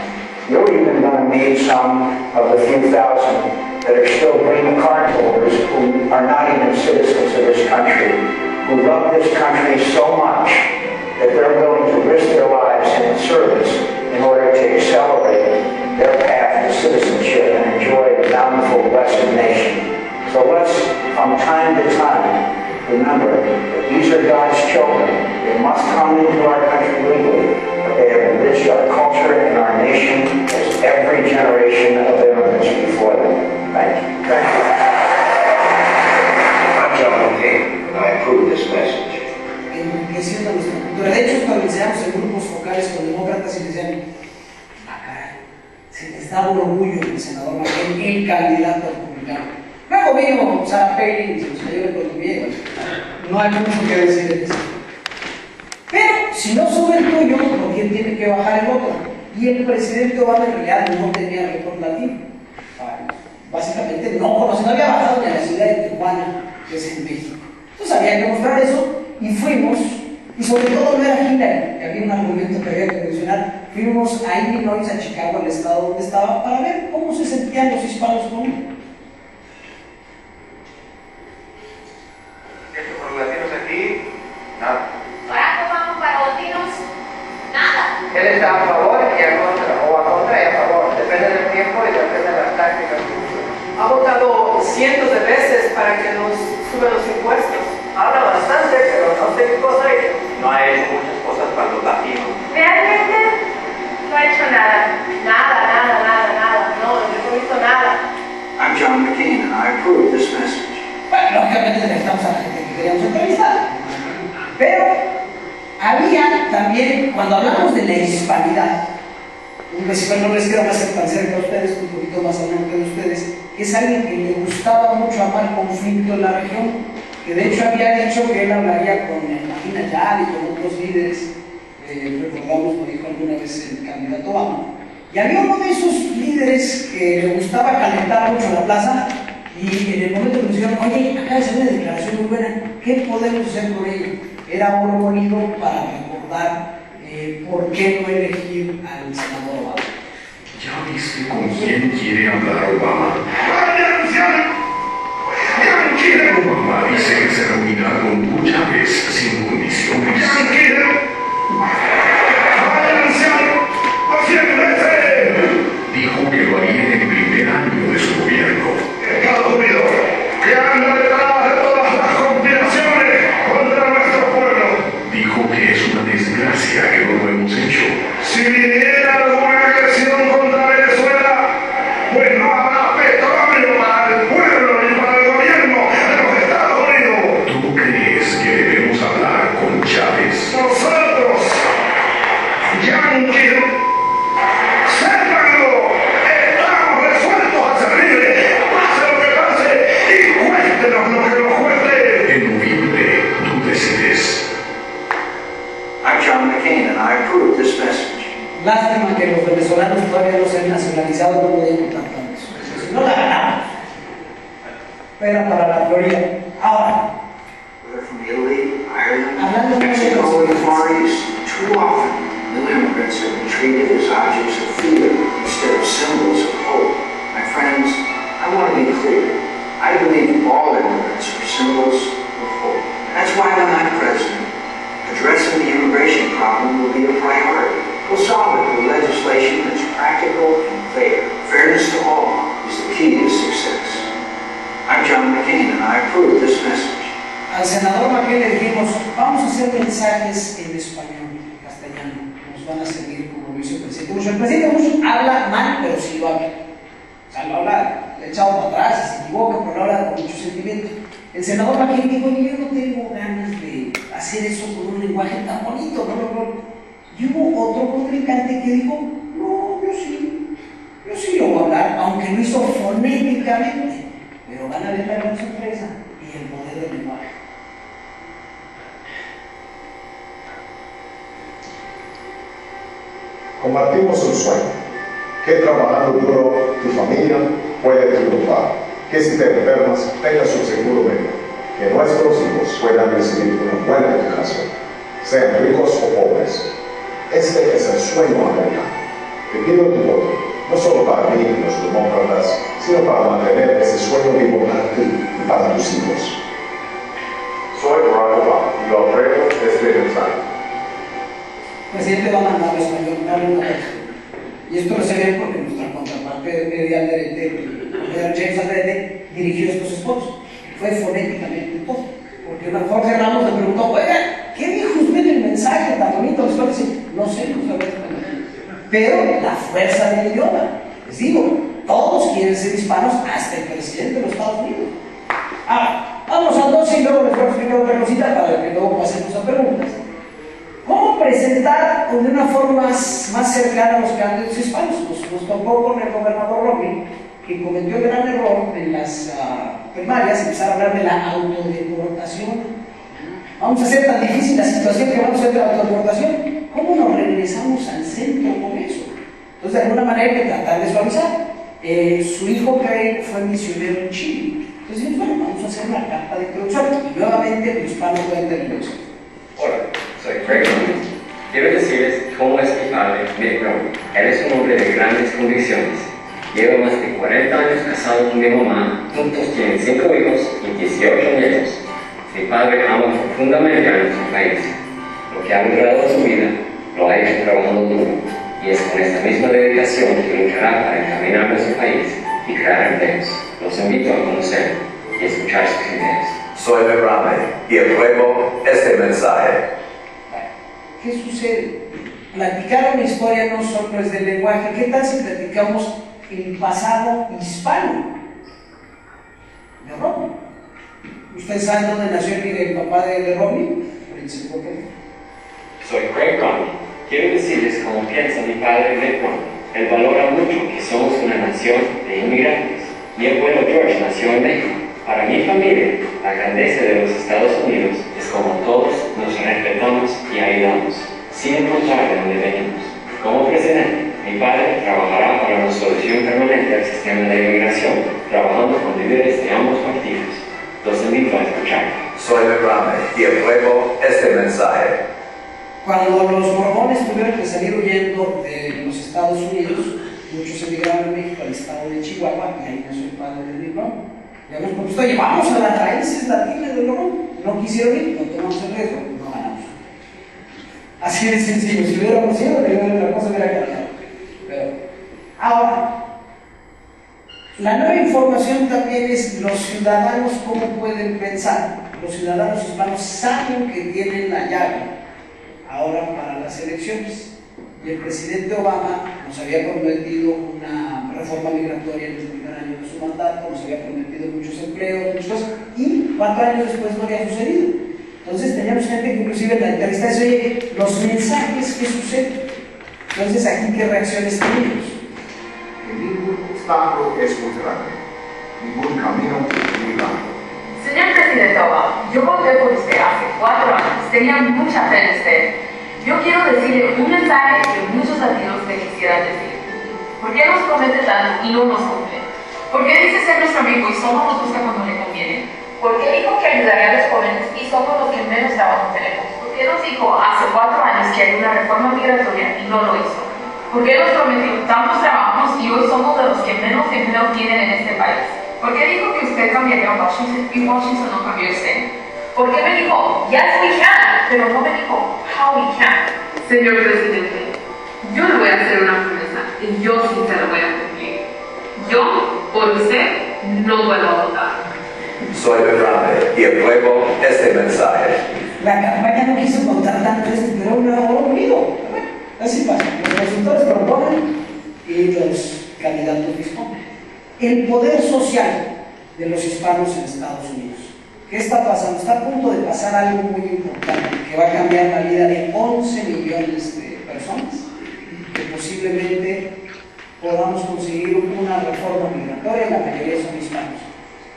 You're even going to meet some of the few thousand that are still green card holders who are not even citizens of this country, who love this country so much that they're willing to risk their lives in its service in order to accelerate their path to citizenship and enjoy the bountiful, blessed nation. So let's, from time to time, remember that these are God's children. They must come into our country legally, but they have enriched our culture and our nation as every generation of immigrants before them. Thank you. Thank you. I'm John McCain, and I approve this message. Enriqueciendo nuestra cultura. De hecho, cuando iniciamos en grupos focales con demócratas y decían: se les da un orgullo el senador McCain, el candidato republicano. Luego vino Sarah Palin y se nos cayó el colombiano. No hay mucho que decir de eso. Pero si no sube el tuyo, ¿por quién tiene que bajar el otro? Y el presidente Obama en realidad no tenía récord latino. Básicamente no había bajado ni a la ciudad de Tijuana, que es en México. Entonces había que mostrar eso y fuimos, y sobre todo no era Hillary, que había un argumento que había que mencionar, fuimos a Illinois, a Chicago, al estado donde estaba, para ver cómo se sentían los hispanos con él. ¿Esto por los latinos aquí? Nada. Barack Obama para los latinos, nada. Él está a favor y a contra, o a contra y a favor. Depende del tiempo y depende de las tácticas. Ha votado cientos de veces para que nos suban los impuestos. Habla bastante, pero no sé qué cosa ha hecho. No ha hecho muchas cosas para los latinos. Realmente no ha hecho nada. Nada. No he visto nada. I'm John McCain, and I approve this message. Bueno, lógicamente necesitamos a la gente que queríamos entrevistar. Pero había también, cuando hablamos de la hispanidad, un vecino no les queda más tan cerca a ustedes, un poquito más al norte de ustedes, que es alguien que le gustaba mucho amar conflicto en la región, que de hecho había dicho que él hablaría con Marina Yal y con otros líderes, recordamos, lo dijo alguna vez el candidato Obama, y había uno de esos líderes que le gustaba calentar mucho la plaza, y en el momento que nos dijeron: oye, acá es una declaración muy buena, ¿qué podemos hacer con ella? Era oro molido para recordar por qué no elegir al senador Obama. ¿Ya viste con quién quiere hablar Obama? Obama dice que se reunirá con Hugo Chávez sin condiciones. Dijo que lo haría en el primer año de su gobierno. Estados Unidos, que anda detrás de todas las conspiraciones contra nuestro pueblo. Dijo que es una desgracia que no lo hemos hecho. Si viniera alguna agresión contra Venezuela, pues no habrá petróleo para el pueblo ni para el gobierno de los Estados Unidos. ¿Tú crees que debemos hablar con Chávez? Nosotros, yanquis, sépanlo, estamos resueltos a servirle, pase lo que pase y cuéntenos lo que nos cueste. En noviembre, tú decides. I'm John McCain, and I approve this message. Lástima que los venezolanos todavía no se han nacionalizado, no podían votar tanto. Si no la ganamos. Era para la Florida. Ahora, Whether from Italy, Ireland, hablando de Mexico, or the Far East, too often new immigrants have been treated as objects of fear instead of symbols of hope. My friends, I want to be clear. I believe all immigrants are symbols of hope. That's why when I senador Maquel le dijimos, vamos a hacer mensajes en español, en castellano, nos van a servir como lo hizo el presidente Bush. El presidente Bush habla mal, pero sí lo habla. O sea, lo habla echado para atrás, se equivoca, pero lo habla con mucho sentimiento. El senador Maquel dijo, yo no tengo ganas de hacer eso con un lenguaje tan bonito, no. Y hubo otro contrincante que dijo, no, yo sí lo voy a hablar, aunque lo hizo fonéticamente, pero van a ver la gran sorpresa y el poder del lenguaje. Compartimos un sueño, que trabajando duro tu familia puede triunfar, que si te enfermas tengas un seguro médico, que nuestros hijos puedan recibir una buena educación, sean ricos o pobres. Este es el sueño americano. Te pido tu voto, no solo para mí y los demócratas, sino para mantener ese sueño vivo para ti y para tus hijos. Soy Barack Obama y lo apruebo este mensaje. El presidente va a mandar a español, darle una vez. Y esto lo se ve porque nuestra contraparte de James Alderete dirigió estos spots. Fue fonéticamente todo. Porque Jorge Ramos le preguntó, oiga, ¿qué dijo usted en el mensaje tan bonito? No sé, no sabía español. Pero la fuerza del idioma. Les digo, todos quieren ser hispanos, hasta el presidente de los Estados Unidos. Ahora, vamos al 12 y luego les voy a explicar otra cosita para que luego pasemos a preguntas. ¿Cómo presentar de una forma más cercana a los candidatos hispanos? Nos tocó con el gobernador Romney, que cometió el gran error en las primarias, empezar a hablar de la autodeportación. Vamos a hacer tan difícil la situación que vamos a hacer de la autodeportación. ¿Cómo nos regresamos al centro con eso? Entonces, de alguna manera hay que tratar de suavizar. Su hijo Craig fue misionero en Chile. Entonces, bueno, vamos a hacer una carta de introducción y nuevamente los hispanos pueden tener introducción. Hola, soy Craig Romney. Quiero decirles cómo es mi padre, Mitt Romney. Él es un hombre de grandes convicciones. Lleva más de 40 años casado con mi mamá, juntos tienen 5 hijos y 18 nietos. Mi padre ama profundamente a nuestro país. Lo que ha logrado en su vida lo ha hecho trabajando duro, y es con esta misma dedicación que luchará para encaminar nuestro país y crear empleos. Los invito a conocer y escuchar sus ideas. Soy Mitt Romney y apruebo este mensaje. ¿Qué sucede? Platicar una historia no solo es del lenguaje. ¿Qué tal si platicamos el pasado hispano de Romney? ¿Ustedes saben dónde nació el papá de Romney? Soy Craig Romney. Quiero decirles cómo piensa mi padre Mitt Romney. Él valora mucho que somos una nación de inmigrantes. Mi abuelo George nació en México. Para mi familia, la grandeza de los Estados Unidos es como todos nos respetamos y ayudamos, sin importar de dónde venimos. Como presidente, mi padre trabajará para una solución permanente al sistema de inmigración, trabajando con líderes de ambos partidos. Los invito a escuchar. Soy Mitt Romney y apruebo este mensaje. Cuando los mormones tuvieron que salir huyendo de los Estados Unidos, muchos emigraron a México, al estado de Chihuahua, y ahí nació el padre de Mitt Romney. Ya nos contestó, llevamos a las raíces latinas del Romney. No quisieron ir, no tomamos el riesgo, no ganamos. Así de sencillo, si hubiéramos ido, la cosa hubiera cambiado. Pero, ahora, la nueva información también es los ciudadanos cómo pueden pensar. Los ciudadanos hispanos saben que tienen la llave ahora para las elecciones. Y el presidente Obama nos había prometido una reforma migratoria en el primer año de su mandato, nos había prometido muchos empleos, muchas cosas, y 4 años después no había sucedido. Entonces teníamos gente que inclusive en la entrevista dice, oye, los mensajes, ¿qué sucede? Entonces aquí, ¿qué reacciones tenemos? Ningún obstáculo es muy grande, ningún camino muy largo. Señor presidente Obama, yo voté por usted hace 4 años, tenía mucha fe en usted. Yo quiero decirle un mensaje que muchos latinos te quisieran decir. ¿Por qué nos promete tanto y no nos cumple? ¿Por qué dice ser nuestro amigo y solo nos busca cuando le conviene? ¿Por qué dijo que ayudaría a los jóvenes y somos los que menos trabajo tenemos? ¿Por qué nos dijo hace 4 años que hay una reforma migratoria y no lo hizo? ¿Por qué nos prometió tantos trabajos y hoy somos de los que menos empleo tienen en este país? ¿Por qué dijo que usted cambiaría a Washington y Washington no cambió usted? ¿Por qué me dijo, yes we can, pero no me dijo, how we can? Señor presidente, yo le voy a hacer una promesa y yo sí se la voy a cumplir. Yo, por usted, no vuelvo a votar. soy de grande y apruebo este mensaje. La campaña no quiso contar tanto esto, pero no olvido. Así pasa. Los resultados proponen y los candidatos disponen. El poder social de los hispanos en Estados Unidos. ¿Qué está pasando? Está a punto de pasar algo muy importante que va a cambiar la vida de 11 millones de personas, que posiblemente podamos conseguir una reforma migratoria, la mayoría son hispanos.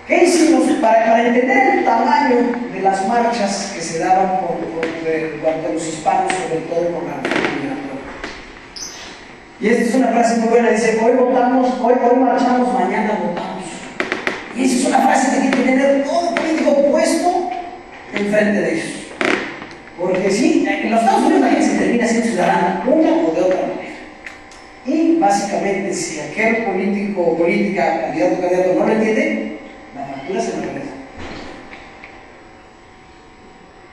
¿Qué hicimos para entender el tamaño de las marchas que se daban cuanto a los hispanos, sobre todo por la reforma migratoria? Y esta es una frase muy buena, dice, hoy votamos, hoy marchamos, mañana votamos. Y esa es una frase que tiene que tener todo político puesto enfrente de ellos. Porque sí, en los Estados Unidos la gente se termina siendo ciudadana una o de otra manera. Y básicamente, si aquel político o política, candidato no lo entiende, la factura se lo regresa.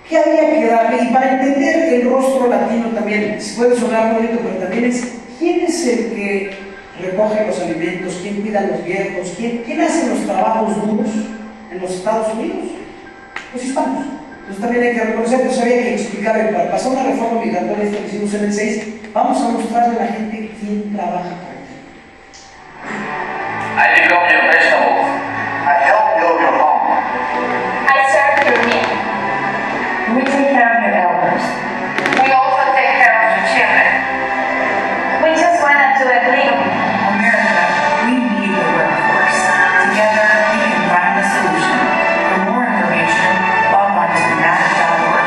¿Qué habría que darle? Y para entender el rostro latino también, puede sonar bonito, pero también es ¿quién es el que recoge los alimentos? ¿Quién cuida a los viejos? ¿Quién hace los trabajos duros en los Estados Unidos? Los hispanos. Entonces también hay que reconocer, pues había que explicar, para pasar una reforma migratoria, esto que hicimos en el 6, vamos a mostrarle a la gente quién trabaja para ti. I pick up your vegetables. I help build your home. I serve your meal. We take care of your elders. We also take care of your children. We just wanted to agree. America, we need the workforce. Together, we can find the solution. For more information, log on to NAP.org.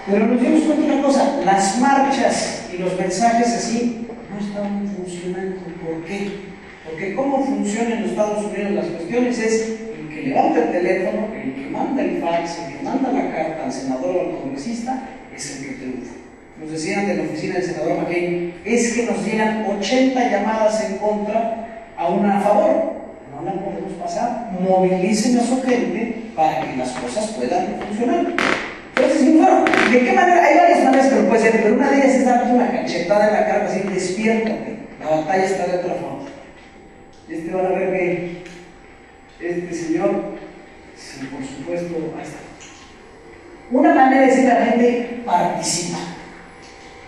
Pero nos dimos cuenta de una cosa, las marchas y los mensajes así no estaban funcionando. ¿Por qué? Porque cómo funcionan en los Estados Unidos las cuestiones es el que levanta el teléfono, el que manda el fax, el que manda la carta al senador o al congresista, es el que triunfa. Nos decían de la oficina del senador McCain, es que nos llegan 80 llamadas en contra a una a favor. No la podemos pasar, movilicen a su gente para que las cosas puedan funcionar. Entonces, bueno, ¿de qué manera? Hay varias maneras que lo puede ser, pero una de ellas es darte una cachetada en la cara, así, despiértate, la batalla está de otra forma. Van a ver que este señor, sí, por supuesto, ahí está. Una manera de decir a la gente, participa.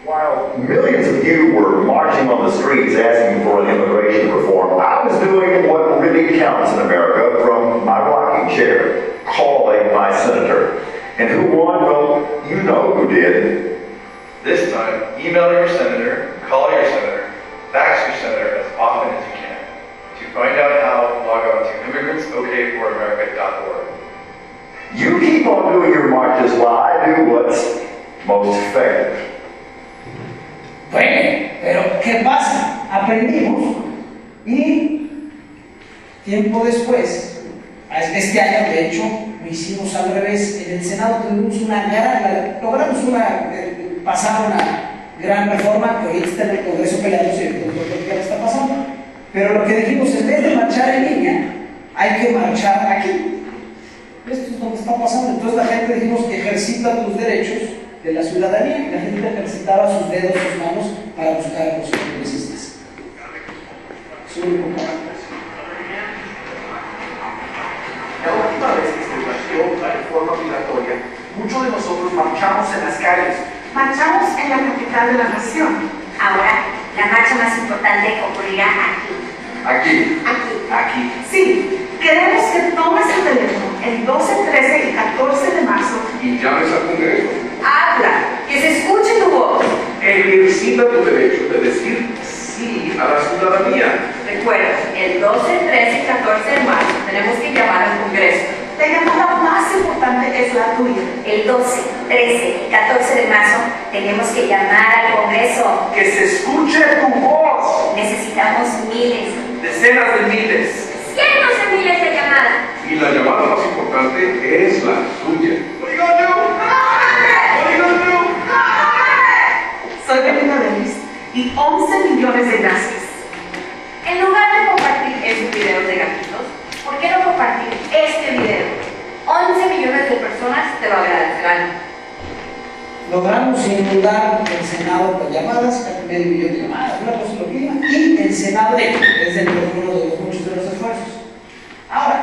While millions of you were marching on the streets asking for immigration reform, I was doing what really counts in America from my rocking chair, calling my senator. And who won? Well, you know who did. This time, email your senator, call your senator, fax your senator as often as you can. To find out how, log on to immigrantsokamerica.org. You keep on doing your marches while I do what's most effective. Bueno, pero ¿qué pasa? Aprendimos y tiempo después, este año de hecho, lo hicimos al revés. En el Senado tuvimos logramos pasar una gran reforma que hoy está en el Congreso peleándose por qué está pasando. Pero lo que dijimos, en vez de marchar en línea, hay que marchar aquí. Esto es donde está pasando. Entonces la gente dijimos que ejercita tus derechos de la ciudadanía, y la gente ejercitaba sus dedos, sus manos para buscar a los congresistas. La última vez que se debatió la reforma migratoria, muchos de nosotros marchamos en las calles. Marchamos en la capital de la nación. Ahora, la marcha más importante ocurrirá aquí. Aquí. Aquí. Sí. Queremos que tomes el teléfono el 12, 13 y 14 de marzo y llames al Congreso. Habla, que se escuche tu voz. Ejercita tu derecho de decir sí a la ciudadanía. Recuerda, el 12, 13 y 14 de marzo tenemos que llamar al Congreso. La llamada más importante es la tuya. El 12, 13 y 14 de marzo tenemos que llamar al Congreso. Que se escuche tu voz. Necesitamos miles. Decenas de miles. Cientos de miles de llamadas. Y la llamada más importante es la tuya. Soy Belinda Davis y 11 millones de gracias. En lugar de compartir esos videos de gatitos, ¿por qué no compartir este video? 11 millones de personas te lo agradecerán. Logramos inundar el Senado con llamadas, casi medio millón de llamadas, una cosa loquísima, y el Senado es uno de los muchos de los esfuerzos. Ahora,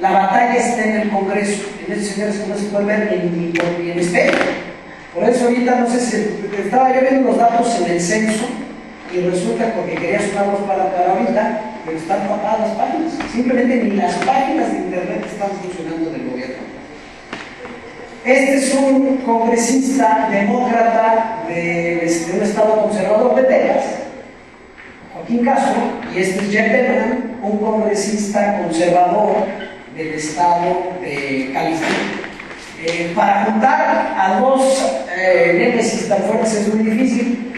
La batalla está en el Congreso, en estos señores que no se pueden ver en espejo. Por eso ahorita, no sé si estaba yo viendo los datos en el censo y resulta, porque quería sumarlos para ahorita, pero están tapadas las páginas. Simplemente ni las páginas de internet están funcionando del gobierno. Este es un congresista demócrata de un estado conservador de Texas, Joaquín Castro, y este es Jeff Denham, un congresista conservador del estado de California. Para juntar a dos némesis tan fuertes es muy difícil.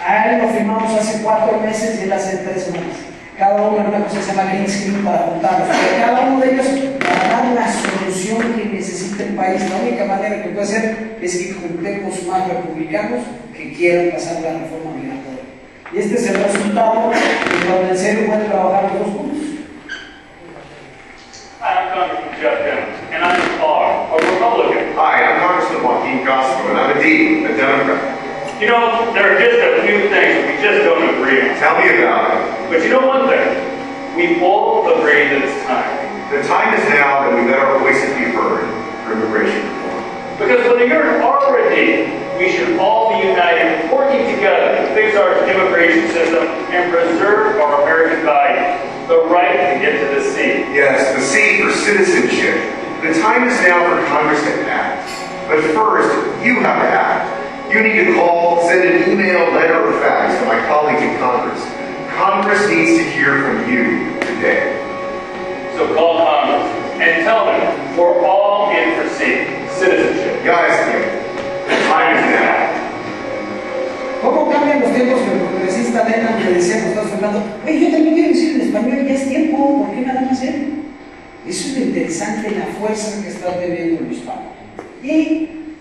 A él lo firmamos hace 4 meses y él hace 3 semanas. Cada uno en una cosa que se llama green screen para juntarlos. Pero cada uno de ellos para dar una solución que necesita el país. La única manera que puede ser es que juntemos más republicanos que quieran pasar la reforma migratoria. Y este es el resultado de donde en serio pueden trabajar los dos juntos. Hi, I'm Congressman Jeff Denham, and I'm a Republican. Hi, I'm Congressman Joaquin Castro, and I'm a D, a Democrat. You know, there are just a few things we just don't agree on. Tell me about it. But you know one thing, we all agree that it's time. The time is now that we let our voices be heard for immigration reform. Because whether you're an R or a D, we should all be united, working together to fix our immigration system and preserve our American values. The right to get to the C. Yes, the C for citizenship. The time is now for Congress to act. But first, you have to act. You need to call, send an email, letter, or fax to my colleagues in Congress. Congress needs to hear from you today. So call Congress and tell them we're all in for C, citizenship. Guys, the time is now. ¿Cómo cambian los tiempos que el congresista Denham le decía que estás hablando? Oye, yo también quiero decir en español, ya es tiempo, ¿por qué nada más él? Eso es lo interesante, la fuerza que está teniendo el hispano. Y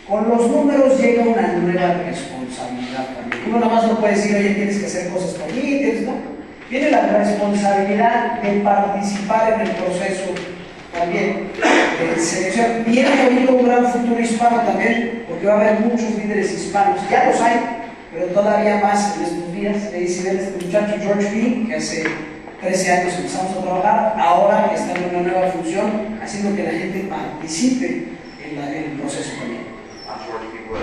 con los números llega una nueva responsabilidad también. Uno nada más no puede decir, oye, tienes que hacer cosas por mí, ¿no? Tiene la responsabilidad de participar en el proceso también de selección. Viene habiendo un gran futuro hispano también, porque va a haber muchos líderes hispanos. Ya los hay, pero todavía más en estos días. Ahí si ven este muchacho George B., que hace 13 años empezamos a trabajar, ahora está en una nueva función, haciendo que la gente participe en el proceso también. I'm George B. Bush.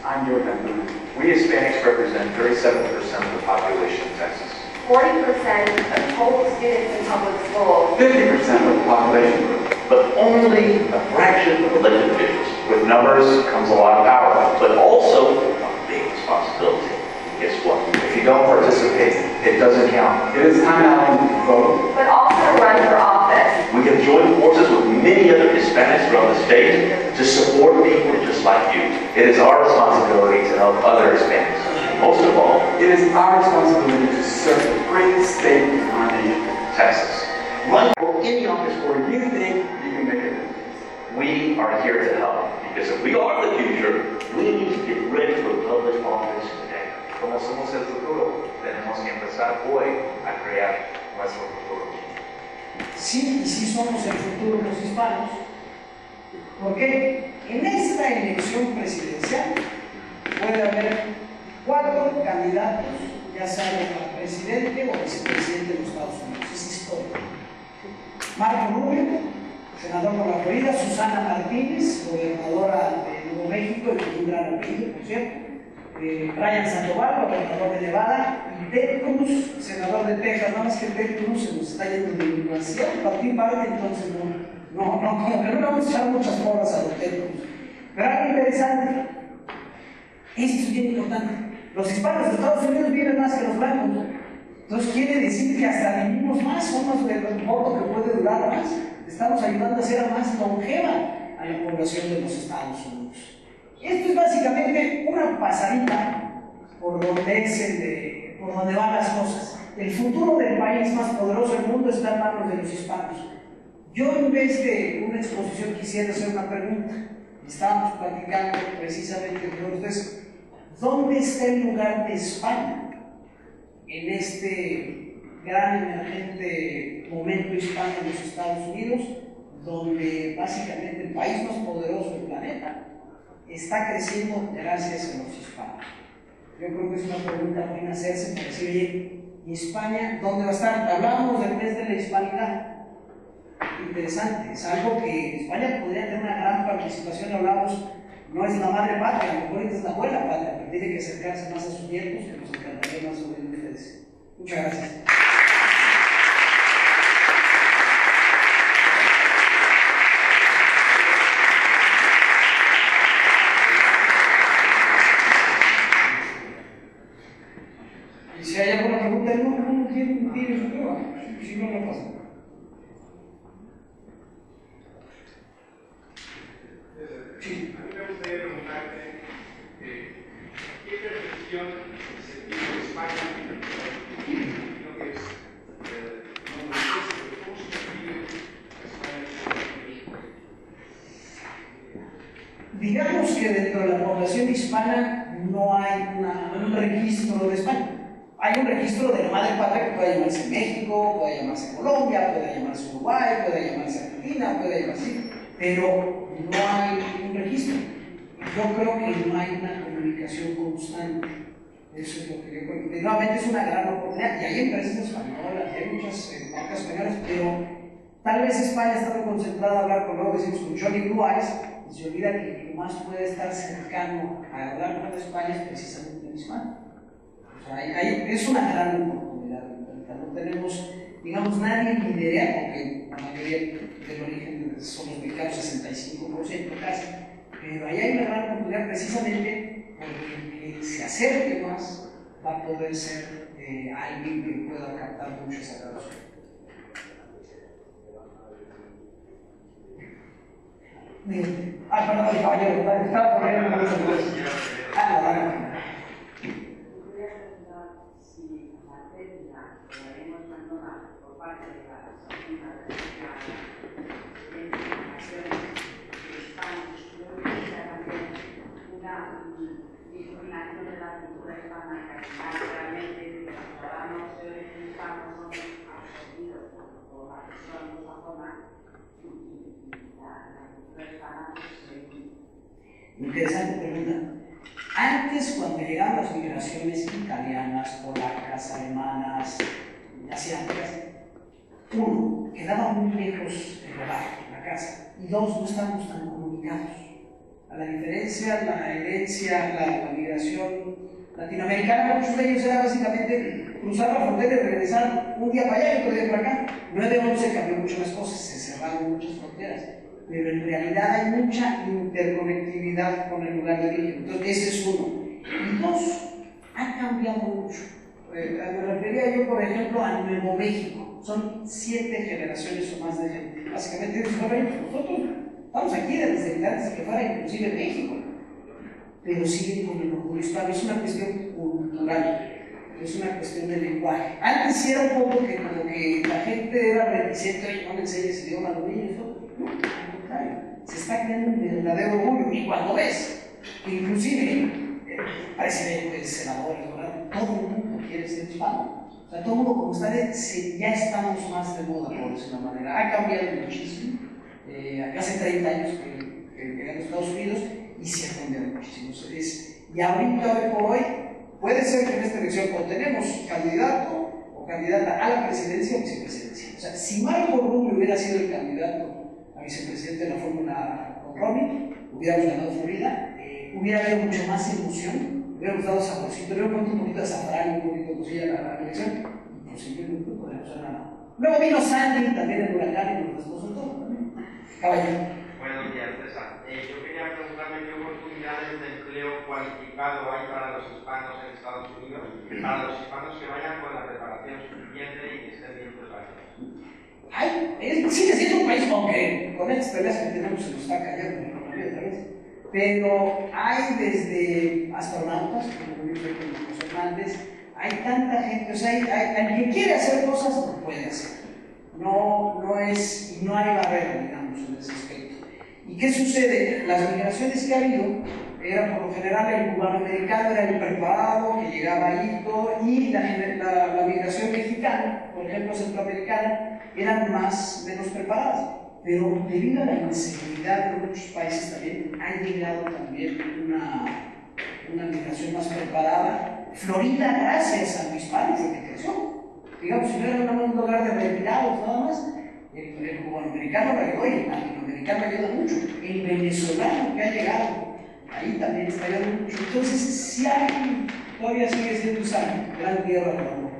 I'm George B. We Hispanics represent 37% of the population in Texas. 40% of total students in public schools. 50% of the population group, but only a fraction of elected officials. With numbers comes a lot of power, but also a big responsibility. Guess what? If you don't participate, it doesn't count. It is time not only to vote, but also run for office. We have joined forces with many other Hispanics around the state to support people just like you. It is our responsibility to help other Hispanics. Most of all, it is our responsibility to serve the greatest state in our nation, Texas. Run for any office where you think you can make a difference. We are here to help, because if we are the future, we need to get ready for public office today. Como somos el futuro, tenemos que empezar hoy a crear nuestro futuro. Sí, y sí somos el futuro los hispanos, porque en esta elección presidencial puede haber 4 candidatos, ya sea para presidente o vicepresidente de los Estados Unidos. Es histórico. Marco Rubio, senador por la Florida; Susana Martínez, gobernadora de Nuevo México, y un gran apellido, por cierto; Ryan Sandoval, gobernador de Nevada; y Ted Cruz, senador de Texas. Nada más que Ted Cruz se nos está yendo de universidad, partido parte, entonces como que no vamos a echar muchas porras a los Ted Cruz. Pero algo interesante, esto es bien importante: los hispanos de Estados Unidos viven más que los blancos. Entonces quiere decir que hasta vivimos más, somos el voto que puede durar más. Estamos ayudando a hacer más longeva a la población de los Estados Unidos. Y esto es básicamente una pasadita por donde van las cosas. El futuro del país más poderoso del mundo está en manos de los hispanos. Yo, en vez de una exposición, quisiera hacer una pregunta. Estábamos platicando precisamente con ustedes, ¿dónde está el lugar de España en este gran emergente momento hispano en los Estados Unidos, donde básicamente el país más poderoso del planeta está creciendo gracias a los hispanos? Yo creo que es una pregunta buena hacerse para decir, oye, ¿y España dónde va a estar? Hablábamos del mes de la hispanidad. interesante, es algo que España podría tener una gran participación. Hablamos, no es la madre patria, a lo mejor es la abuela patria, pero tiene que acercarse más a sus nietos, que nos encantaría más sobre ustedes. Muchas gracias. Y si hay alguna pregunta, no tiene su prueba, si no, no pasa. Sí. A mí me gustaría preguntarte qué percepción se tiene de España, lo que es no manifiesto, pero cómo se percibe España en México. Digamos que dentro de la población hispana no hay un registro de España. Hay un registro de la madre patria que puede llamarse México, puede llamarse Colombia, puede llamarse Uruguay, puede llamarse Argentina, puede llamarse, pero no hay un registro. Yo creo que no hay una comunicación constante. Eso es lo que yo creo. Nuevamente es una gran oportunidad. Y hay empresas españolas, hay muchas marcas españolas, pero tal vez España está muy concentrada a hablar con, luego decimos, con Johnny Blue Eyes, y se olvida que lo más puede estar cercano a hablar con España es precisamente en Hispania. O sea, es una gran oportunidad. No tenemos, digamos, nadie lidera, porque la mayoría del origen son los mexicanos, 65% casi, pero ahí hay una gran oportunidad precisamente porque el que se acerque más va a poder ser alguien que pueda captar mucho esa relación. Perdón, caballero, estaba poniendo muchas cosas. No. Si la técnica que haremos mañana por parte de la Asamblea de informaciones que estamos también una discriminación de la cultura hispana que realmente los ciudadanos de origen hispano son absorbidos por la presión anglosajona y la cultura hispana Interesante pregunta. Antes, cuando llegaban las migraciones italianas, polacas, alemanas, asiáticas, uno, quedaba muy lejos del hogar, la casa, y dos, no estábamos tan comunicados. A la diferencia, la herencia, la migración latinoamericana, muchos de ellos era básicamente cruzar la frontera y regresar un día para allá y otro día para acá. 9/11 cambió mucho las cosas, se cerraron muchas fronteras, pero en realidad hay mucha interconectividad con el lugar de origen. Entonces, ese es uno. Y dos, ha cambiado mucho. Me refería yo, por ejemplo, a Nuevo México. Son 7 generaciones o más de gente. Básicamente, nosotros estamos aquí desde antes de que fuera inclusive México, pero siguen con el orgullo hispano. Es una cuestión cultural, es una cuestión de lenguaje. Antes sí era un poco que como que la gente era reticente, oye, no me enseñes idioma a los niños, no, al contrario, se está creando un verdadero orgullo. Y cuando ves que inclusive presidentes, senadores, todo el mundo quiere ser hispano. O sea, todo el mundo, como está, ya estamos más de moda, por decirlo de una manera. Ha cambiado muchísimo. Hace 30 años que llegué a los Estados Unidos y se ha cambiado muchísimo. Y ahorita, hoy por hoy, puede ser que en esta elección tenemos candidato o candidata a la presidencia o vicepresidencia. O sea, si Marco Rubio hubiera sido el candidato a vicepresidente de la Fórmula con Romney, hubiéramos ganado Florida, hubiera habido mucho más emoción, hubiéramos dado saborcito, hubiera puesto un poquito de azafrán, un poquito de cosilla a la elección, y posiblemente podríamos haber ganado. Luego vino Sandy, también el huracán, y nos después de todo. Caballero. Buenos días, César. Yo quería preguntarme qué oportunidades de empleo cualificado hay para los hispanos en Estados Unidos, para los hispanos que vayan con la preparación suficiente y que estén bien preparados. Sigue siendo un país, aunque con estas peleas que tenemos se nos está cayendo la economía otra vez, pero hay desde astronautas, como lo dice José Hernández, hay tanta gente, o sea, el que quiere hacer cosas lo puede hacer. No hay barrera, digamos, en ese aspecto. ¿Y qué sucede? Las migraciones que ha habido, era por lo general el cubanoamericano era el preparado, que llegaba ahí y todo, y la migración mexicana, por ejemplo centroamericana, eran menos preparadas. Pero debido a la inseguridad de muchos países también, ha llegado también una migración más preparada. Florida, gracias a los hispanos, que creció. Digamos, si no era un lugar de retirados nada más, El cubanoamericano lo ayudó y el latinoamericano ayuda mucho. El venezolano que ha llegado, ahí también está ayudando mucho. Entonces, si alguien todavía sigue siendo esa gran tierra para la oportunidad.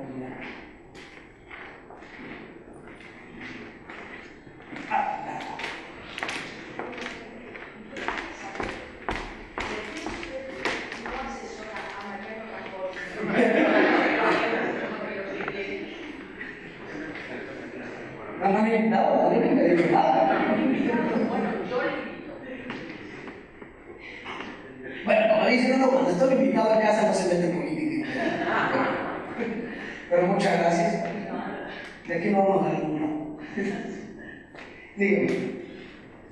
No me han invitado, no me han dicho nada. Bueno, como dice uno, cuando estoy invitado a casa no se mete en política. Pero muchas gracias. De aquí no vamos a dar uno. Dígame.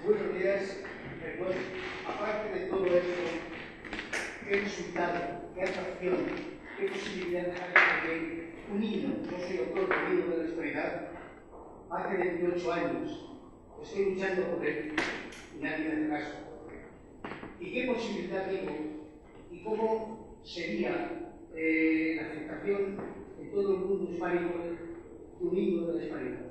Buenos días. Pues, aparte de todo esto, ¿qué resultado, qué atracción, qué posibilidad hay de que un niño, yo soy autor del libro de la historidad, hace 28 años, estoy luchando por él y nadie me hace caso? ¿Y qué posibilidad tengo? ¿Y cómo sería la aceptación en todo el mundo hispánico de un niño de la hispanidad?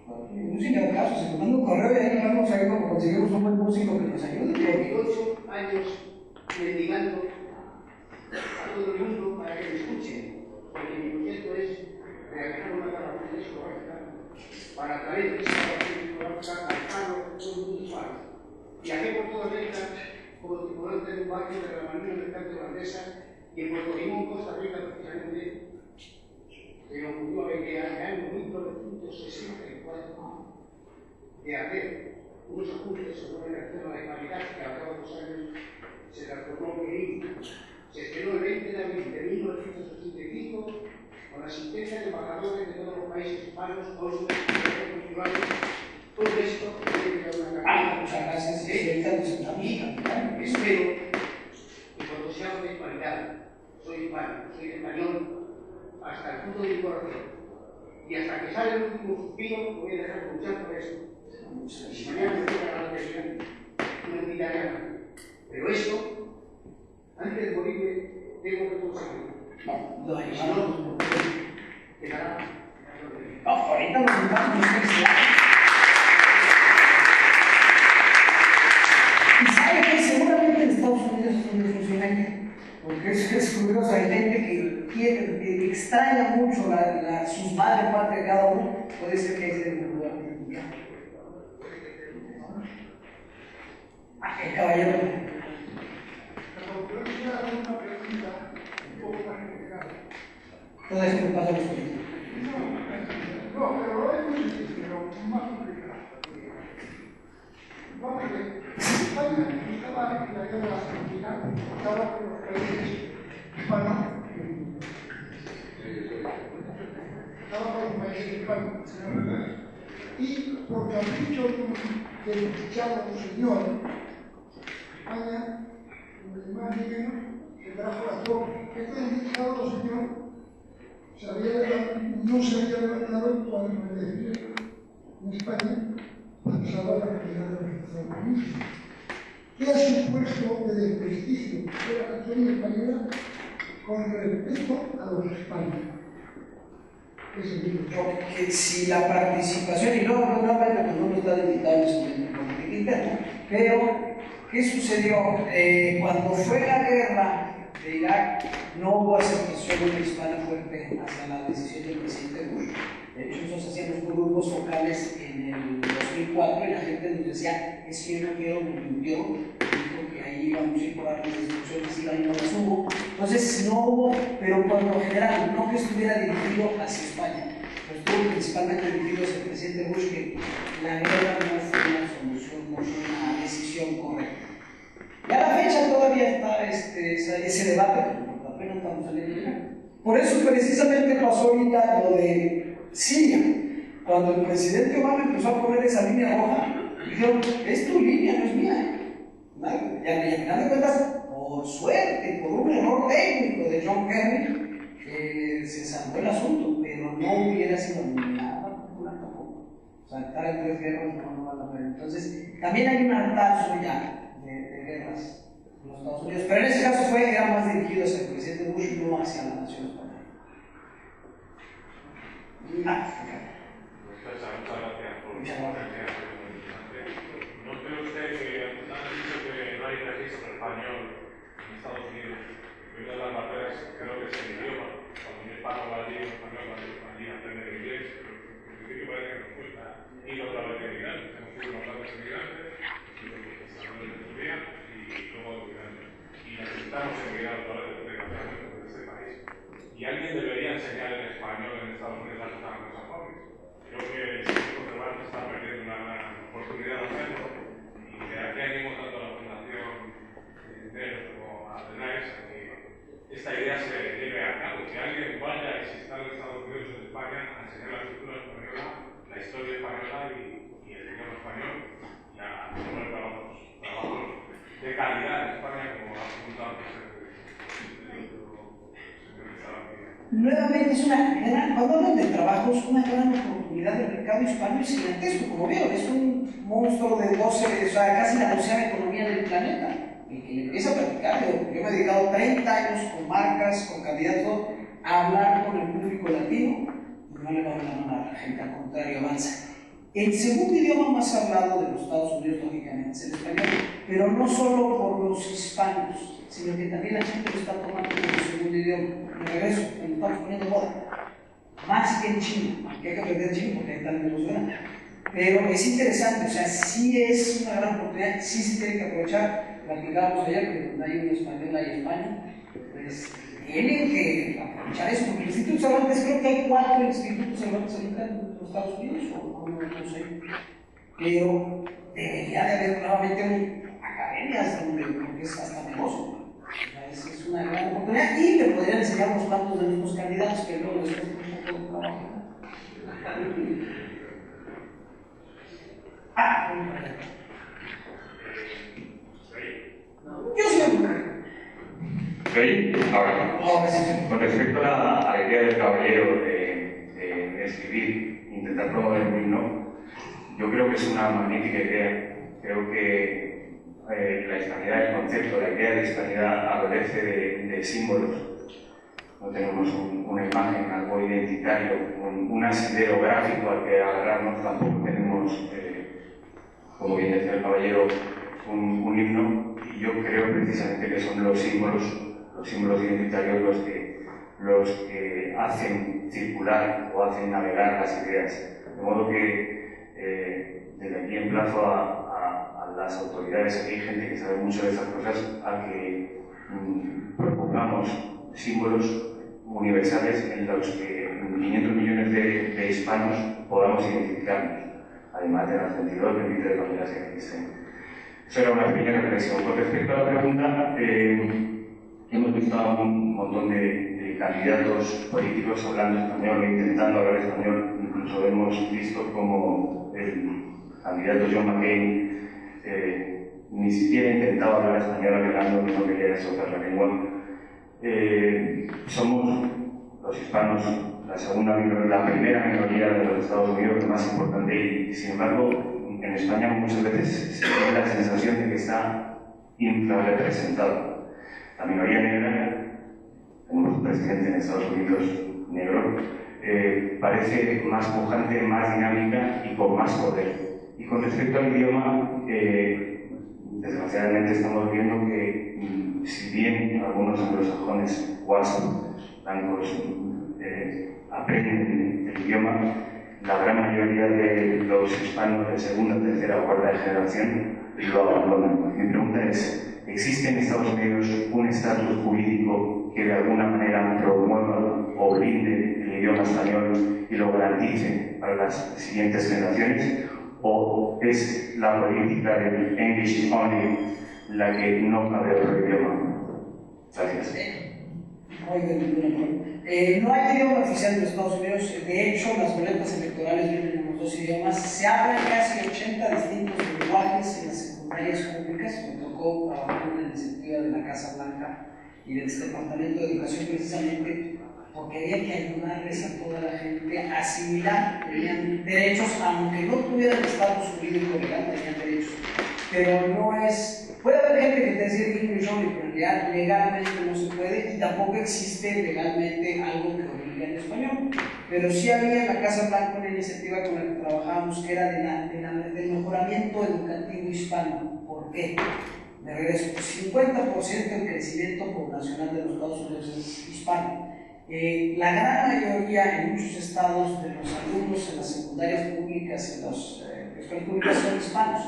Yo sí me hago caso, se me manda un correo y ahí vamos a ver cómo conseguimos un buen músico que nos ayude. 28 años mendigando a todo el mundo para que me escuchen, porque mi proyecto es realizar una grabación discográfica para a través de esa grabación discográfica alcanzarlo a todo el mundo hispano. Viajé por toda América como tripulante de un barco de la Marina Mercante Holandesa y en Puerto Limón, Costa Rica, precisamente, se me ocurrió a en el año 1964 de hacer unos ajustes sobre el tema de calidad que a cabo de 2 años se transformó en himno. Se estrenó el 20 de abril de 1985 con la asistencia de embajadores de todos los países hispanos, cónsules, consulares. Todo esto tiene que dar una carrera. Muchas gracias. Y espero que cuando se habla de hispanidad, soy hispano, soy español, hasta el punto de mi corazón. Y hasta que sale el último suspiro, voy a dejar de luchar por esto. Si mañana me toca la lotería, no me quitaré a nadie. Pero esto, antes de morirme, tengo que conseguirlo. No, si no, quedará. Ahorita nos sentamos en y sabe que seguramente en Estados Unidos es donde funciona aquí. Porque es curioso, hay gente que extraña mucho sus madres patria de cada uno. Puede ser que ese es el lugar mexicano. El caballero. Una pregunta un poco más general. Todo esto me pasa a los políticos. No, pero es muy difícil, pero más complicado. Vamos a ver, España estaba en la guerra argentina, estaba con los países hispanos. Estaba con los países hispanos. Y por capricho del dichado señor, España, ni más ni menos, se trajo la tropa. Este dichado señor no se había levantado cuando el ejército en España pasaba la realidad de los Estados Unidos. ¿Qué ha supuesto de desprestigio de la nación española con respecto a los hispanos? Porque si la participación, y no está limitado en su política interna, pero ¿qué sucedió? Cuando fue la guerra de Irak, no hubo aceptación de una hispana fuerte hacia la decisión del presidente Bush. De hecho, nosotros hacíamos grupos focales en el 2004 y la gente nos decía, es que yo no quiero, me mintió, dijo que ahí íbamos a ir por las instrucciones, iba y no las hubo. Entonces no hubo, pero por lo general, no que estuviera dirigido hacia España, pero estuvo principalmente dirigido hacia el presidente Bush, que la guerra no fue una solución, no fue una decisión correcta. Y a la fecha todavía está ese debate, pero apenas estamos saliendo ya. Por eso precisamente pasó ahorita lo de Siria. Cuando el presidente Obama empezó a poner esa línea roja, dijeron, es tu línea, no es mía. Y al final de cuentas, por suerte, por un error técnico de John Kerry, se salvó el asunto, pero no hubiera sido nada popular tampoco. O sea, estar en 3 guerras no vale la pena. Entonces, también hay un hartazo ya de guerras en los Estados Unidos, pero en ese caso era más dirigido hacia el presidente Bush, no hacia la nación española. Muchas gracias. español en Estados Unidos. Una de las barreras creo que es el idioma. Cuando un hispano va allí, un español va allí a aprender inglés, pero en principio parece que nos cuesta ir otra vez de migrantes. Hemos sido unos grandes emigrantes, y luego emigrantes. Y necesitamos emigrar otra vez desgraciadamente de este país. Y alguien debería enseñar el español en Estados Unidos a los anglosajones. Creo que el Instituto Cervantes está perdiendo una gran oportunidad de hacerlo. Y de aquí animo tanto a la Fundación NER como a DENAES a que esta idea se lleve a cabo. Que alguien vaya y se instale en Estados Unidos o en España a enseñar la cultura española, la historia española y el idioma español, y a promover trabajos de calidad en España, como ha apuntado antes el señor Izabal. Nuevamente es una gran, cuando hablan de trabajo, es una gran oportunidad del mercado hispano, es gigantesco, como veo, es un monstruo de 12, o sea, casi la 12ª economía del planeta, y que empieza a practicar. Yo me he dedicado 30 años con marcas, con candidatos, a hablar con el público latino, y no le va a dar la mano a la gente, al contrario, avanza. El segundo idioma más hablado de los Estados Unidos, lógicamente, es el español, pero no solo por los hispanos, sino que también la gente lo está tomando como segundo idioma. Me regreso, cuando estamos poniendo moda, más que en China, que hay que aprender chino porque ahí también nos ven. Pero es interesante, o sea, sí es una gran oportunidad, sí se tiene que aprovechar. Platicábamos ayer que donde hay un español hay España, pues tienen que aprovechar eso, porque el Instituto Cervantes, creo que hay 4 institutos Cervantes ahorita en los Estados Unidos, o no sé, pero debería de haber nuevamente academias donde, porque es hasta negocio. Es una gran oportunidad y le podrían enseñar unos cuantos de nuestros candidatos que luego les cuesta un poco de trabajo. Yo siempre. ¿Sí? Ahora, con respecto a la idea del caballero de escribir, intentar promover un himno, yo creo que es una magnífica idea. Creo que la hispanidad, el concepto, la idea de hispanidad adolece de símbolos. No tenemos una imagen, algo identitario, un asidero gráfico al que agarrarnos, tampoco tenemos, como bien decía el caballero, un himno, y yo creo precisamente que son los símbolos identitarios los que hacen circular o hacen navegar las ideas. De modo que desde aquí emplazo a las autoridades, aquí hay gente que sabe mucho de estas cosas, a que propongamos símbolos universales en los que 500 millones de hispanos podamos identificarnos, además de las 22, 23 banderas que existen. Eso era una pequeña reflexión. Con respecto a la pregunta, hemos visto a un montón de candidatos políticos hablando español o intentando hablar español. Incluso hemos visto como el candidato John McCain ni siquiera intentaba hablar español, alegando que no quería soltar la lengua. Somos los hispanos la primera minoría de los Estados Unidos, la más importante, y sin embargo en España muchas veces se tiene la sensación de que está infrarrepresentado. La minoría negra, tenemos un presidente en Estados Unidos negro, parece más pujante, más dinámica y con más poder. Y con respecto al idioma, desgraciadamente estamos viendo que si bien algunos anglosajones, blancos, aprenden el idioma, la gran mayoría de los hispanos de segunda, tercera o cuarta generación lo abandonan. Mi pregunta es, ¿existe en Estados Unidos un estatus jurídico que de alguna manera promueva o blinde el idioma español y lo garantice para las siguientes generaciones? ¿O es la política del English only la que no cabe otro idioma? Gracias. No hay idioma oficial de los Estados Unidos. De hecho, las boletas electorales vienen en los 2 idiomas. Se hablan casi 80 distintos lenguajes en las secundarias públicas. Me tocó trabajar en la iniciativa de la Casa Blanca y del Departamento de Educación precisamente porque había que ayudarles a toda la gente a asimilar. Tenían derechos, aunque no tuvieran estatus jurídico legal, tenían derechos. Pero no es... Puede haber gente que te dice English only, pero en realidad legalmente no se puede y tampoco existe legalmente algo que obligue al español. Pero sí había en la Casa Blanca una iniciativa con la que trabajábamos que era del mejoramiento educativo hispano. ¿Por qué? Me regreso, 50% del crecimiento poblacional de los Estados Unidos es hispano. La gran mayoría en muchos estados de los alumnos en las secundarias públicas, en las escuelas públicas son hispanos.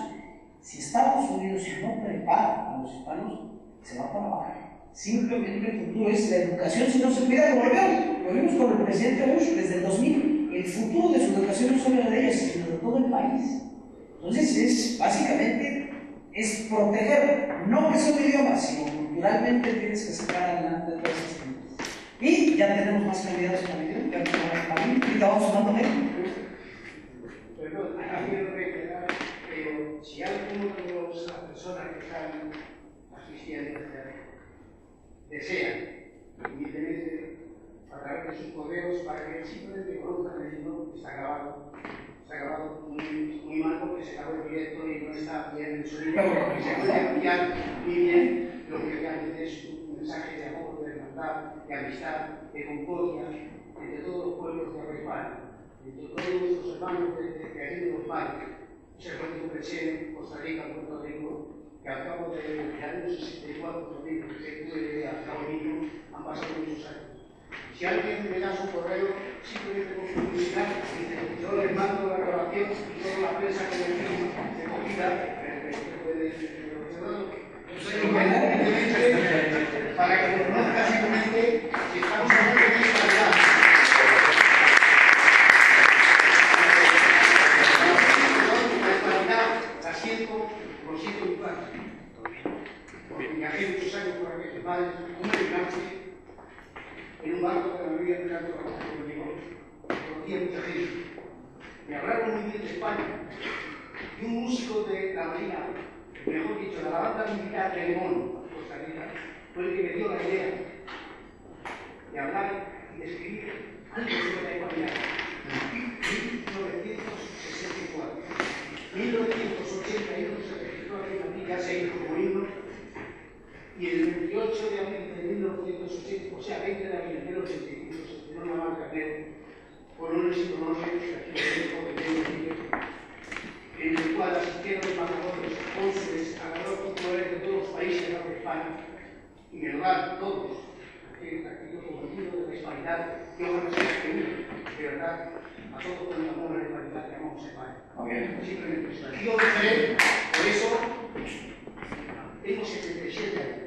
Si Estados Unidos no prepara a los hispanos, se va para abajo. Simplemente el futuro es la educación si no se cuida, como lo vimos con el presidente Bush desde el 2000. El futuro de su educación no solo de ellos, sino de todo el país. Entonces, básicamente es proteger, no que sea un idioma, sino culturalmente tienes que sacar adelante todas esas cosas. Y ya tenemos más candidatos para el ya ahorita vamos sumando medio. Perdón, a mí no me queda, pero si alguno de las personas que están asistiendo desean, evidentemente, a través de sus correos, para que simplemente conozcan el libro, está grabado muy mal porque se acabó el directo y no está bien el sonido, porque se puede ampliar muy bien lo que realmente es un mensaje de amor, de hermandad, de amistad, de concordia entre todos los pueblos de habla hispana, entre todos nuestros hermanos de aquí de los mares, Cervantes Preseno, Costa Rica, Puerto Rico, que al cabo de los años 64 que se puede al cabo mismo, han pasado muchos años. Si alguien me da su correo, simplemente con publicidad, yo les mando la grabación y toda la prensa que me recogida, para que lo conozca simplemente si estamos hablando de calidad. La calidad la siento, lo siento muy claro. Porque viajé muchos años por aquellos padres, un migrante, en un barco que me había entrado conmigo, conocía mucha gente. Me hablaron muy bien de España. Y un músico de la Marina, mejor dicho, de la banda militar de Lemón, Costa Rica, fue el que me dio la idea de hablar y de escribir algo sobre la igualdad. 1964. 1981 se registró aquí en América, se hizo como himno. Y el 28 de abril de 1980, o sea, 20 de abril del 85, se estrenó la marca Carnero, con un instrumento que aquí en el cual asistieron embajadores, cónsules, agradores de todos los países de la España, y me lograron todos aquello conocido de la hispanidad, que ojalá sea que de verdad, a todos con el amor a la hispanidad que amamos a España. Simplemente eso. Yo sé, por eso, tengo 77 años.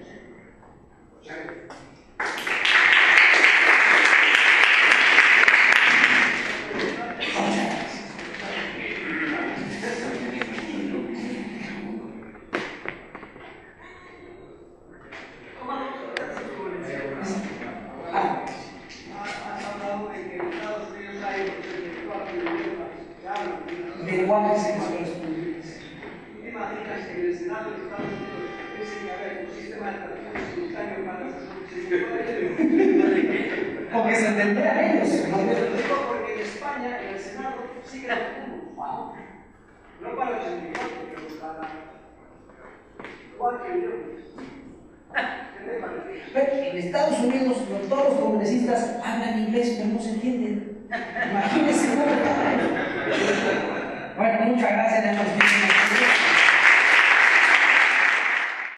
Imaginas que en el Senado de Estados Unidos piensen que haber un sistema de traducción simultáneo para sus porque se entenderán ellos. Porque en España, en el Senado, siguen los turnos. No para el 84, pero para 4 millones. ¿Qué te parece? En Estados Unidos todos los congresistas hablan inglés, pero no se entienden. Imagínense cómo. Bueno, muchas gracias.